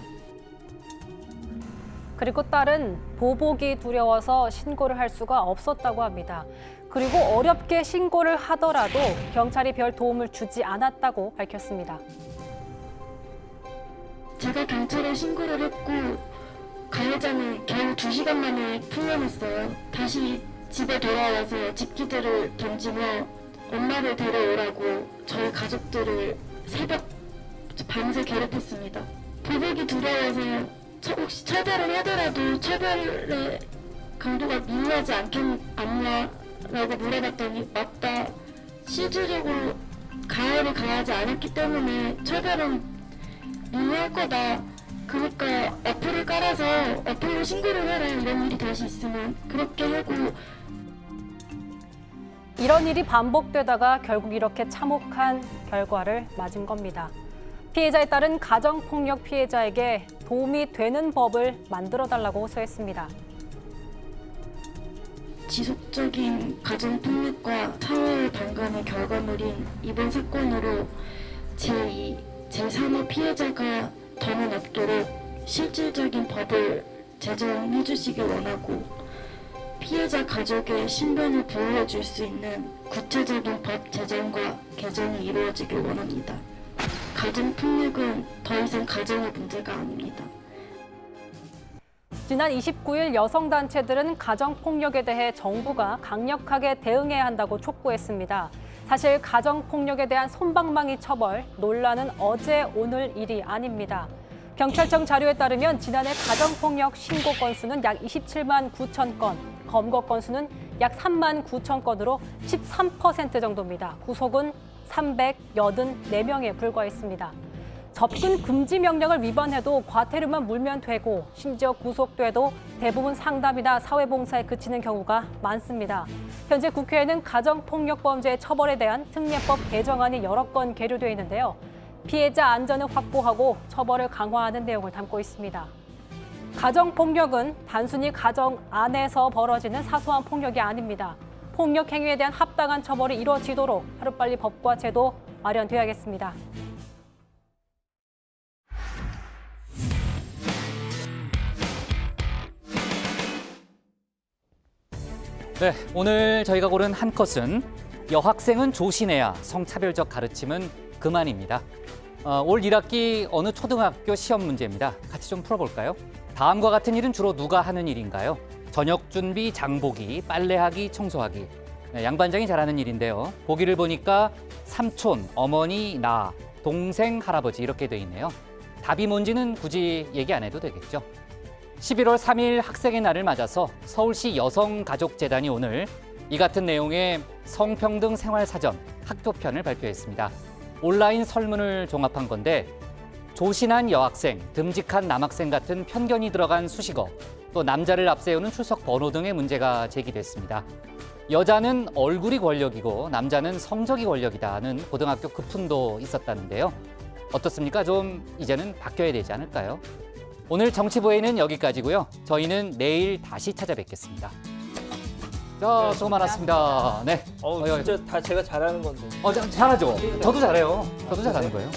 그리고 딸은 보복이 두려워서 신고를 할 수가 없었다고 합니다. 그리고 어렵게 신고를 하더라도 경찰이 별 도움을 주지 않았다고 밝혔습니다. 제가 경찰에 신고를 했고 가해자는 겨우 2시간 만에 풀려났어요. 다시 집에 돌아와서 집기들을 던지며 엄마를 데려오라고 저희 가족들을 새벽 밤새 괴롭혔습니다. 보복이 두려워서 혹시 처벌을 하더라도 처벌의 강도가 미미하지 않냐라고 물어봤더니 맞다. 실질적으로 가해를 가하지 않았기 때문에 처벌은 미미할 거다. 그러니까 어플을 깔아서 어플로 신고를 해라. 이런 일이 다시 있으면 그렇게 하고 이런 일이 반복되다가 결국 이렇게 참혹한 결과를 맞은 겁니다. 피해자에 따른 가정폭력 피해자에게 도움이 되는 법을 만들어달라고 호소했습니다. 지속적인 가정폭력과 사회 반감의 결과물인 이번 사건으로 제2, 제3의 피해자가 더는 없도록 실질적인 법을 제정해 주시길 원하고 피해자 가족의 신변을 보호해 줄 수 있는 구체적인 법 제정과 개정이 이루어지길 원합니다. 가정폭력은 더 이상 가정의 문제가 아닙니다. 지난 29일 여성단체들은 가정폭력에 대해 정부가 강력하게 대응해야 한다고 촉구했습니다. 사실 가정폭력에 대한 솜방망이 처벌, 논란은 어제 오늘 일이 아닙니다. 경찰청 자료에 따르면 지난해 가정폭력 신고 건수는 약 27만 9천 건, 검거 건수는 약 3만 9천 건으로 13% 정도입니다. 구속은 384명에 불과했습니다. 접근 금지 명령을 위반해도 과태료만 물면 되고 심지어 구속돼도 대부분 상담이나 사회봉사에 그치는 경우가 많습니다. 현재 국회에는 가정폭력범죄 처벌에 대한 특례법 개정안이 여러 건 계류돼 있는데요. 피해자 안전을 확보하고 처벌을 강화하는 내용을 담고 있습니다. 가정폭력은 단순히 가정 안에서 벌어지는 사소한 폭력이 아닙니다. 폭력 행위에 대한 합당한 처벌이 이루어지도록 하루빨리 법과 제도 마련돼야겠습니다. 네, 오늘 저희가 고른 한 컷은 여학생은 조심해야 성차별적 가르침은 그만입니다. 올 1학기 어느 초등학교 시험 문제입니다. 같이 좀 풀어볼까요? 다음과 같은 일은 주로 누가 하는 일인가요? 저녁 준비, 장보기, 빨래하기, 청소하기. 네, 양반장이 잘하는 일인데요. 보기를 보니까 삼촌, 어머니, 나, 동생, 할아버지 이렇게 돼 있네요. 답이 뭔지는 굳이 얘기 안 해도 되겠죠. 11월 3일 학생의 날을 맞아서 서울시 여성가족재단이 오늘 이 같은 내용의 성평등 생활사전 학교편을 발표했습니다. 온라인 설문을 종합한 건데 조신한 여학생, 듬직한 남학생 같은 편견이 들어간 수식어, 또 남자를 앞세우는 출석 번호 등의 문제가 제기됐습니다. 여자는 얼굴이 권력이고 남자는 성적이 권력이다는 고등학교 급훈도 있었다는데요. 어떻습니까? 좀 이제는 바뀌어야 되지 않을까요? 오늘 정치부에는 여기까지고요. 저희는 내일 다시 찾아뵙겠습니다. 자, 수고 많았습니다. 네. 진짜 다 제가 잘하는 건데. 잘하죠. 저도 잘해요. 저도 잘하는 거예요.